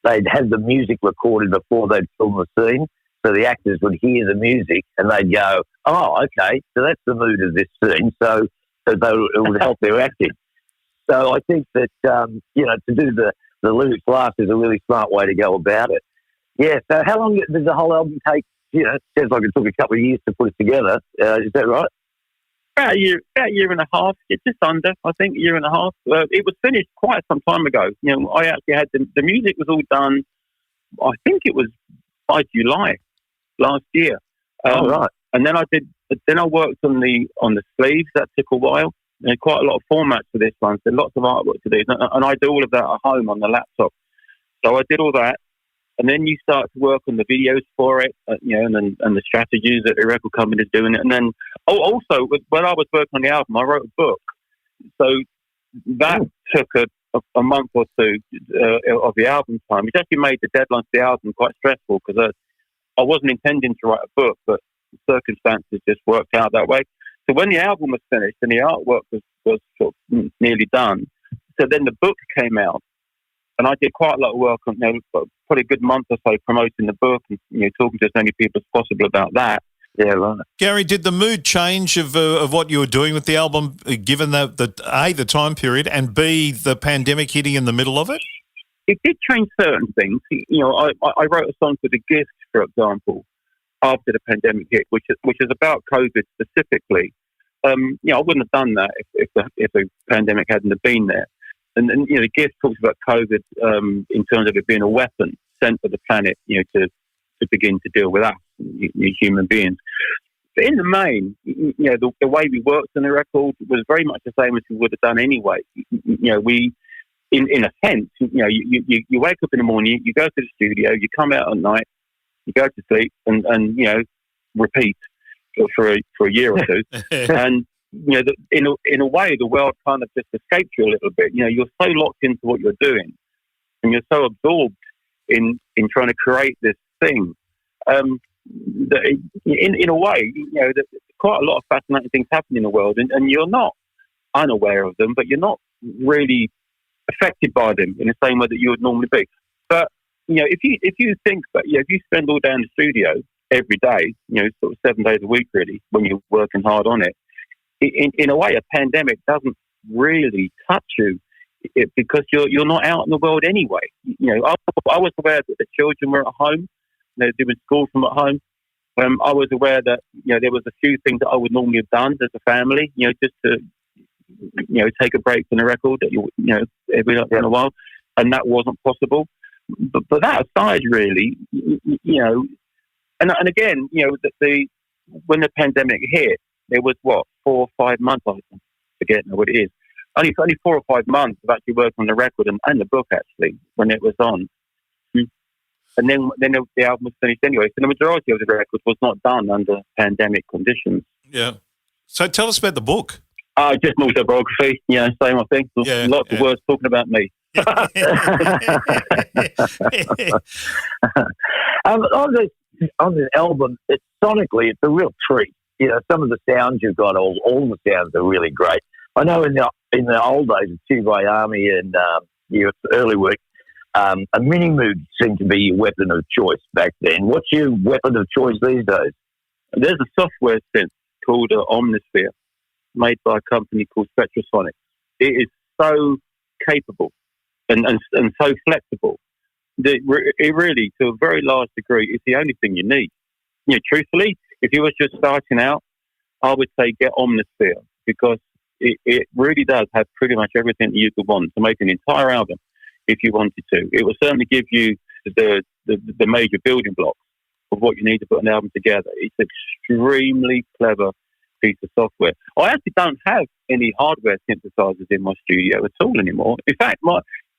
they'd have the music recorded before they'd film the scene, so the actors would hear the music and they'd go, "Oh, okay, so that's the mood of this scene." So it would help their acting. So I think that to do the lyrics last is a really smart way to go about it. Yeah. So how long does the whole album take? It sounds like it took a couple of years to put it together. Is that right? About a year and a half. It's just under, I think, a year and a half. It was finished quite some time ago. I actually had the music was all done. I think it was by July last year. Right. And then I worked on the sleeves. That took a while. There's quite a lot of formats for this one. There's lots of artwork to do, and I do all of that at home on the laptop. So I did all that, and then you start to work on the videos for it, and the strategies that the record company is doing it. And then, also when I was working on the album, I wrote a book. So that took a month or two of the album time, which actually made the deadline for the album quite stressful because I wasn't intending to write a book, but circumstances just worked out that way. So when the album was finished and the artwork was sort of nearly done, so then the book came out, and I did quite a lot of work on, probably a good month or so promoting the book and talking to as many people as possible about that. Yeah, right. Gary, did the mood change of what you were doing with the album, given the A, the time period, and B, the pandemic hitting in the middle of it? It did change certain things. I wrote a song for The Gift, for example, after the pandemic hit, which is about COVID specifically. I wouldn't have done that if the pandemic hadn't have been there. And The Gift talks about COVID in terms of it being a weapon sent to the planet, to begin to deal with us, human beings. But in the main, the way we worked on the record was very much the same as we would have done anyway. We, in a sense, you wake up in the morning, you go to the studio, you come out at night, you go to sleep, and repeat for a year or two. And in a way, the world kind of just escapes you a little bit. You're so locked into what you're doing, and you're so absorbed in trying to create this thing. That in a way, that quite a lot of fascinating things happen in the world, and you're not unaware of them, but you're not really affected by them in the same way that you would normally be. But if you think that, if you spend all day in the studio every day, sort of 7 days a week, really, when you're working hard on it, in a way, a pandemic doesn't really touch you because you're not out in the world anyway. I was aware that the children were at home. They're doing school from at home. I was aware that there was a few things that I would normally have done as a family, just to take a break from the record every once in a while, and that wasn't possible. But that aside, really, and again, when the pandemic hit, there was 4 or 5 months. I forget now what it is. Only 4 or 5 months of actually working on the record and the book actually when it was on. And then the album was finished anyway. So the majority of the record was not done under pandemic conditions. Yeah. So tell us about the book. Just more autobiography. Same I think. Lots of words talking about me. On the album, sonically, it's a real treat. Some of the sounds you've got, all the sounds are really great. I know in the old days of Two Way Army and your early work, a mini mood seemed to be your weapon of choice back then. What's your weapon of choice these days? There's a software synth called Omnisphere, made by a company called Spectrasonic. It is so capable and so flexible that it really, to a very large degree, is the only thing you need. Truthfully, if you were just starting out, I would say get Omnisphere, because it really does have pretty much everything that you could want to make an entire album if you wanted to. It will certainly give you the major building blocks of what you need to put an album together. It's extremely clever piece of software. I actually don't have any hardware synthesizers in my studio at all anymore. In fact,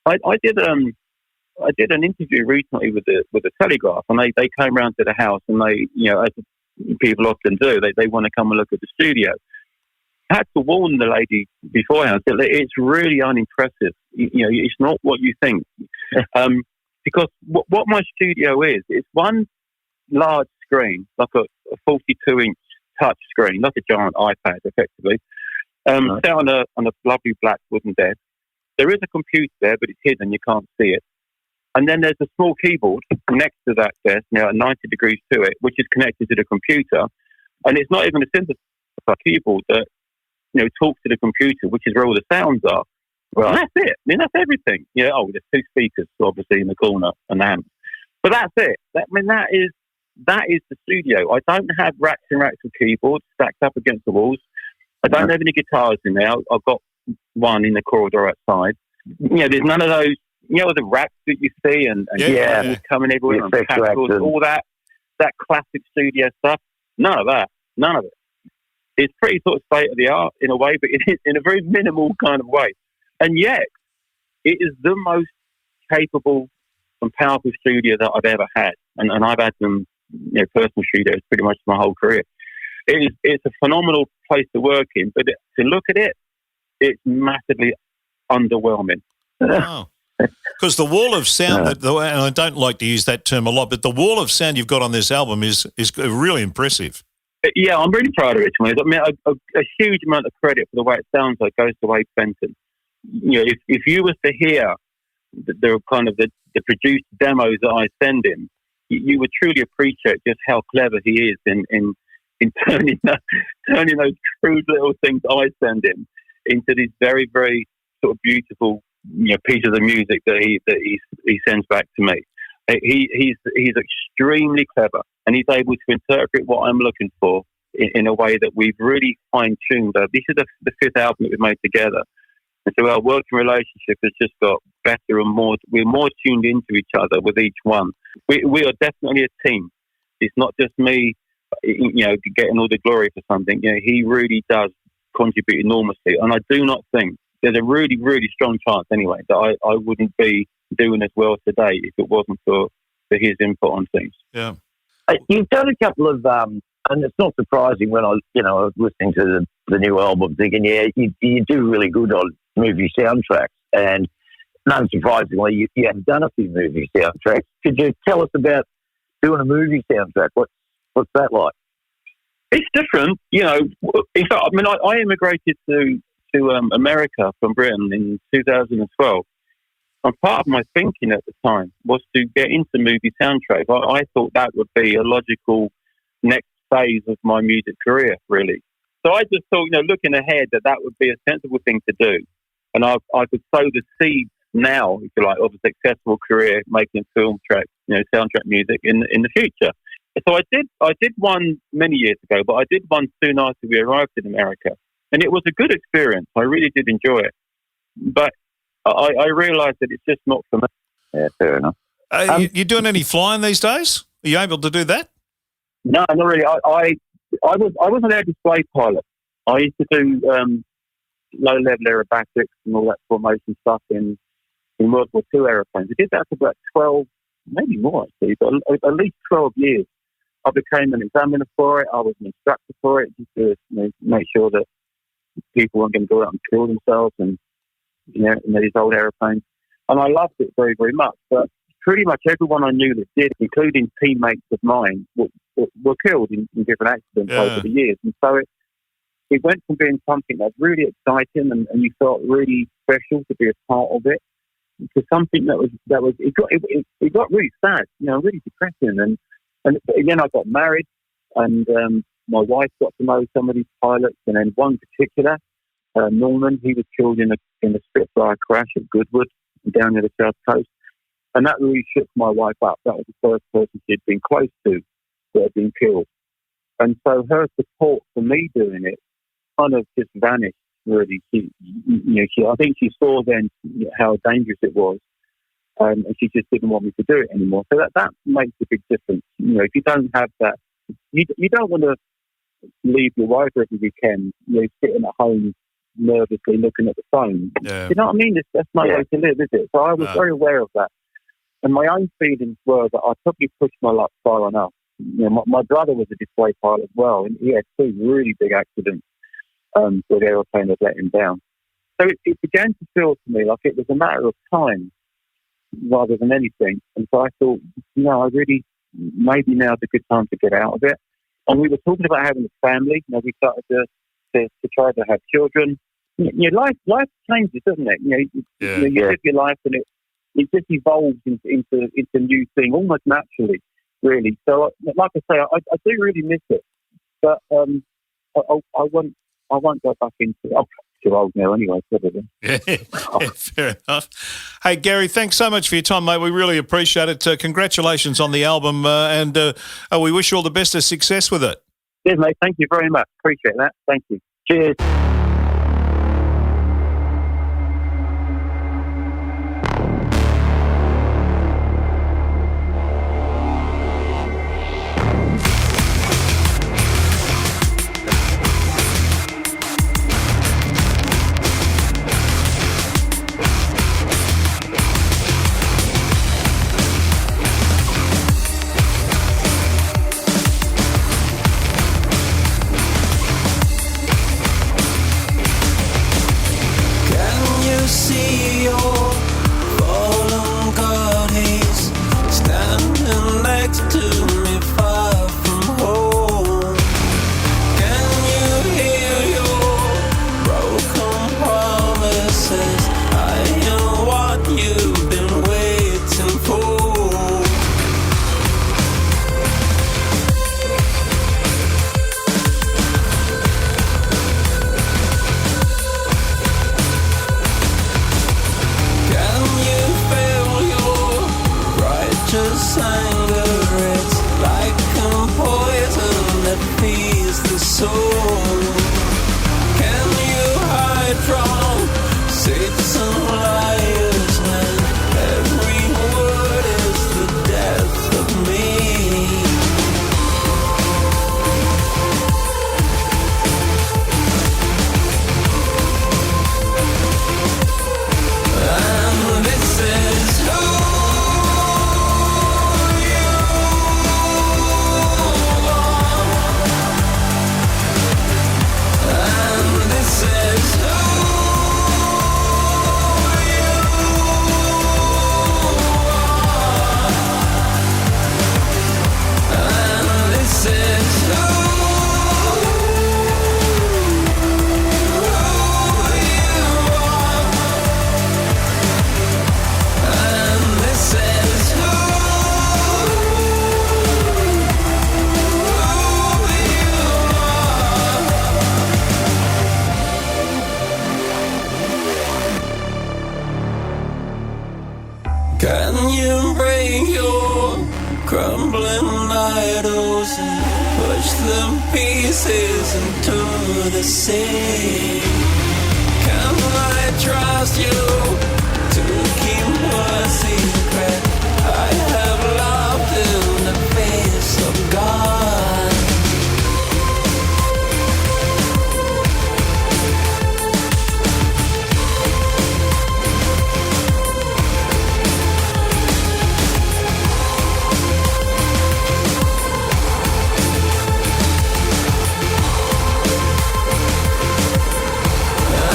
I did an interview recently with the Telegraph, and they came round to the house, and they, as people often do, they want to come and look at the studio. I had to warn the lady beforehand that it's really unimpressive. It's not what you think. Because what my studio is, it's one large screen, like a 42-inch touch screen, like a giant iPad, effectively, set on a lovely black wooden desk. There is a computer there, but it's hidden, you can't see it. And then there's a small keyboard next to that desk, 90 degrees to it, which is connected to the computer. And it's not even a synthesizer keyboard that talks to the computer, which is where all the sounds are. Right. And that's it. I mean, that's everything. There's 2 speakers, obviously, in the corner, and amps. But that's it. That is the studio. I don't have racks and racks of keyboards stacked up against the walls. I don't have any guitars in there. I've got one in the corridor outside. There's none of those, the racks that you see and coming everywhere, and capsules, all that classic studio stuff. None of that. None of it. it's pretty sort of state of the art in a way, but in a very minimal kind of way. And yet, it is the most capable and powerful studio that I've ever had. And I've had them, personal studios pretty much my whole career. It's a phenomenal place to work in, but to look at it, it's massively underwhelming. Wow. Because the wall of sound, and I don't like to use that term a lot, but the wall of sound you've got on this album is really impressive. Yeah, I'm really proud of it. I mean, a huge amount of credit for the way it sounds like goes to Wade Fenton. If you was to hear the kind of the produced demos that I send him, you would truly appreciate just how clever he is in turning those crude little things I send him into these very, very sort of beautiful pieces of music that he sends back to me. He's extremely clever, and he's able to interpret what I'm looking for in a way that we've really fine-tuned. This is the fifth album that we've made together, and so our working relationship has just got better and more. We're more tuned into each other with each one. We are definitely a team. It's not just me, getting all the glory for something. He really does contribute enormously, and I do not think there's a really, really strong chance anyway that I wouldn't be doing as well today if it wasn't for his input on things. Yeah. You've done a couple of, and it's not surprising when I was listening to the new album, thinking, you do really good on movie soundtracks, and unsurprisingly, you have done a few movie soundtracks. Could you tell us about doing a movie soundtrack? What's that like? It's different, In fact, I immigrated to America from Britain in 2012. And part of my thinking at the time was to get into movie soundtracks. I thought that would be a logical next phase of my music career, really. So I just thought, looking ahead, that would be a sensible thing to do. And I could sow the seeds now, if you like, of a successful career making film tracks, soundtrack music in the future. So I did one many years ago, but I did one soon after we arrived in America. And it was a good experience. I really did enjoy it. But I realised that it's just not for me. Yeah, fair enough. You doing any flying these days? Are you able to do that? No, not really. I wasn't a display pilot. I used to do low-level aerobatics and all that formation stuff in World War II aeroplanes. I did that for about 12, maybe more actually, but at least 12 years. I became an examiner for it. I was an instructor for it, just to make sure that people weren't going to go out and kill themselves and in these old aeroplanes. And I loved it very, very much. But pretty much everyone I knew that did, including teammates of mine, were killed in different accidents over the years. And so it went from being something that's really exciting and you felt really special to be a part of it, to something that it got really sad, really depressing. And again, I got married, and my wife got to know some of these pilots, and then one particular, Norman, he was killed in a Spitfire crash at Goodwood down near the South Coast, and that really shook my wife up. That was the first person she'd been close to that had been killed, and so her support for me doing it kind of just vanished. Really, I think she saw then how dangerous it was. And she just didn't want me to do it anymore. So that makes a big difference. If you don't have that, you don't want to leave your wife every weekend, sitting at home nervously looking at the phone. Yeah. You know what I mean? That's no way to live, is it? So I was very aware of that. And my own feelings were that I probably pushed my luck far enough. My brother was a display pilot as well, and he had two really big accidents where the aeroplane had let him down. So it began to feel to me like it was a matter of time rather than anything. And so I thought, I really, maybe now's a good time to get out of it. And we were talking about having a family. We started to try to have children. Life changes, doesn't it? You live your life, and it just evolves into a new thing almost naturally, really. So, like I say, I do really miss it, but I won't go back into it. I'm too old now anyway, probably. Yeah, fair enough. Hey, Gary, thanks so much for your time, mate. We really appreciate it. Congratulations on the album, and we wish you all the best of success with it. Cheers, mate. Thank you very much. Appreciate that. Thank you. Cheers. soul. Can you hide from saints and liars when every word is the death of me? And this is who you are. And this is who you are. And this is who you are. And this is who can you break your crumbling idols and push them pieces into the sea? Can I trust you to keep my secret? I have loved in the face of God.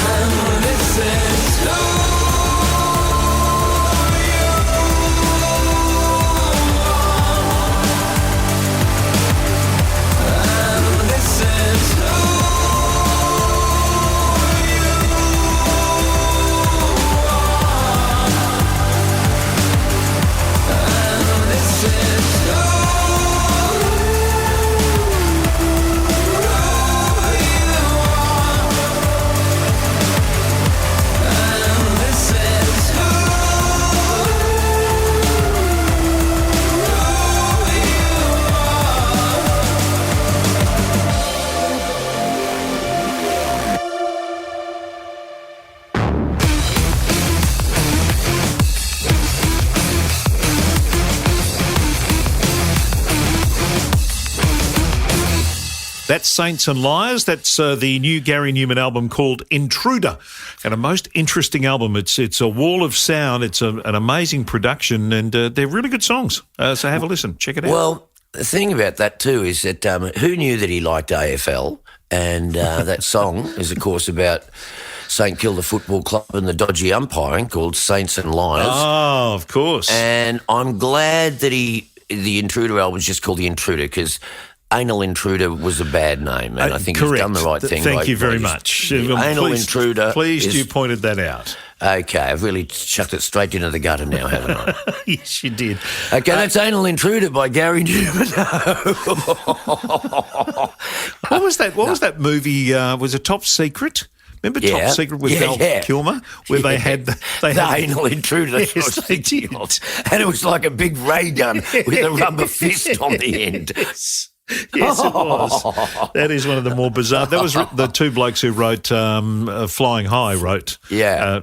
And this is who you are. And this is who you are. And this is who you are. And this is who That's Saints and Liars. That's the new Gary Newman album called Intruder, and a most interesting album. It's a wall of sound. It's an amazing production, and they're really good songs. So have a listen. Check it out. Well, the thing about that too is that who knew that he liked AFL? And that song is, of course, about St Kilda Football Club and the dodgy umpiring called Saints and Liars. Oh, of course. And I'm glad that the Intruder album is just called The Intruder because Anal Intruder was a bad name, and I think correct. he's done the right thing. Thank you very much. Anal Intruder. Pleased you pointed that out. Okay, I've really chucked it straight into the gutter now, haven't I? Yes, you did. Okay, that's Anal Intruder by Gary Newman. What was that? What was that movie? Was it Top Secret? Remember Top Secret with Val Kilmer, where they had the Anal Intruder. That's Yes, what I was they thinking did. of. And it was like a big ray gun with a rubber fist on the end. Yes, it was. That is one of the more bizarre. That was the two blokes who wrote Flying High wrote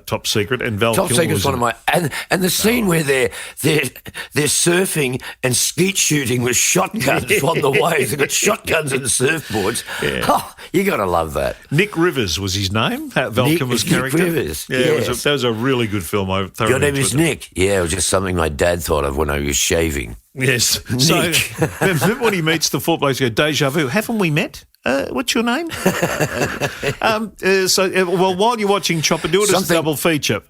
Top Secret, and Val Top Kilmer Secret's was one of my and the scene where they're surfing and skeet shooting with shotguns on the waves. They've got shotguns and surfboards. Yeah. Oh, you got to love that. Nick Rivers was his name. Val Kilmer's character. Nick Rivers. Yeah, yes. that was a really good film. I thoroughly Your name is enjoyed it. Nick. Yeah, it was just something my dad thought of when I was shaving. Yes. Nick. So remember when he meets the four blokes, he goes, deja vu, haven't we met? What's your name? Well, while you're watching Chopper, do it as a double feature.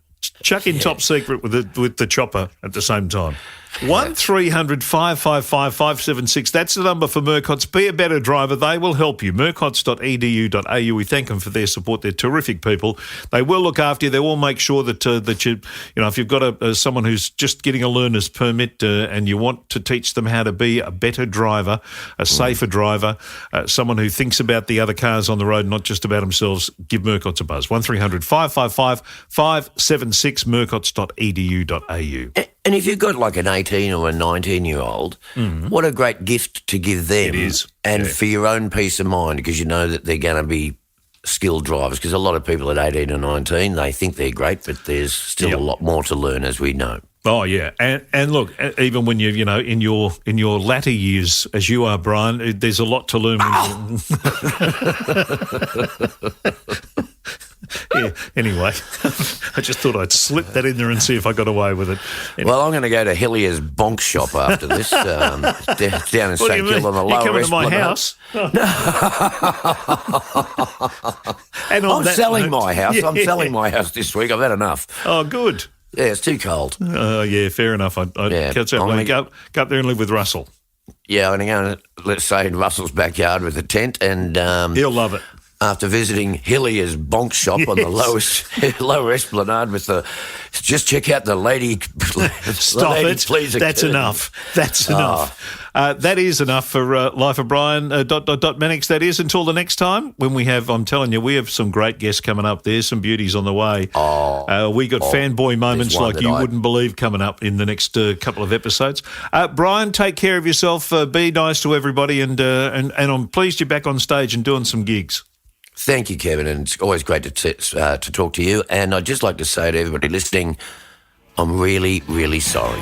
Chuck in Top Secret with the Chopper at the same time. 1300 555 576. That's the number for Murcott's. Be a better driver. They will help you. Murcotts.edu.au. We thank them for their support. They're terrific people. They will look after you. They will make sure that you if you've got someone who's just getting a learner's permit and you want to teach them how to be a better driver, a safer driver, someone who thinks about the other cars on the road, not just about themselves, give Murcott's a buzz. 1300 555 576 murcotts.edu.au. And if you've got like an 18 or a 19-year-old, what a great gift to give them. It is. And Yeah. for your own peace of mind, because you know that they're going to be skilled drivers. Because a lot of people at 18 or 19, they think they're great, but there's still a lot more to learn, as we know. Oh yeah, and look, even when you know in your latter years, as you are, Brian, there's a lot to learn. Yeah. Anyway, I just thought I'd slip that in there and see if I got away with it. Well, I'm going to go to Hillier's Bonk Shop after this, down in What do St you mean? Kilda on the You're lower coming to my Esplanade. house? And on I'm that selling note- my house. I'm Yeah. selling my house this week. I've had enough. Oh, good. Yeah, it's too cold. Oh, yeah, fair enough. I'd Yeah, catch up. I'm gonna- Go up there and live with Russell. Yeah, I'm going to, let's say, in Russell's backyard with a tent, and He'll love it. after visiting Hillier's Bonk Shop on the lower Esplanade with the, just check out the lady. Stop lady it. pleaser That's curtain. enough. That's enough. That is enough for Life of Brian. Mannix, that is until the next time when we have, I'm telling you, we have some great guests coming up. There's some beauties on the way. We got fanboy moments there's one like that you I- wouldn't believe coming up in the next couple of episodes. Brian, take care of yourself. Be nice to everybody. And I'm pleased you're back on stage and doing some gigs. Thank you, Kevin, and it's always great to talk to you. And I'd just like to say to everybody listening, I'm really, really sorry.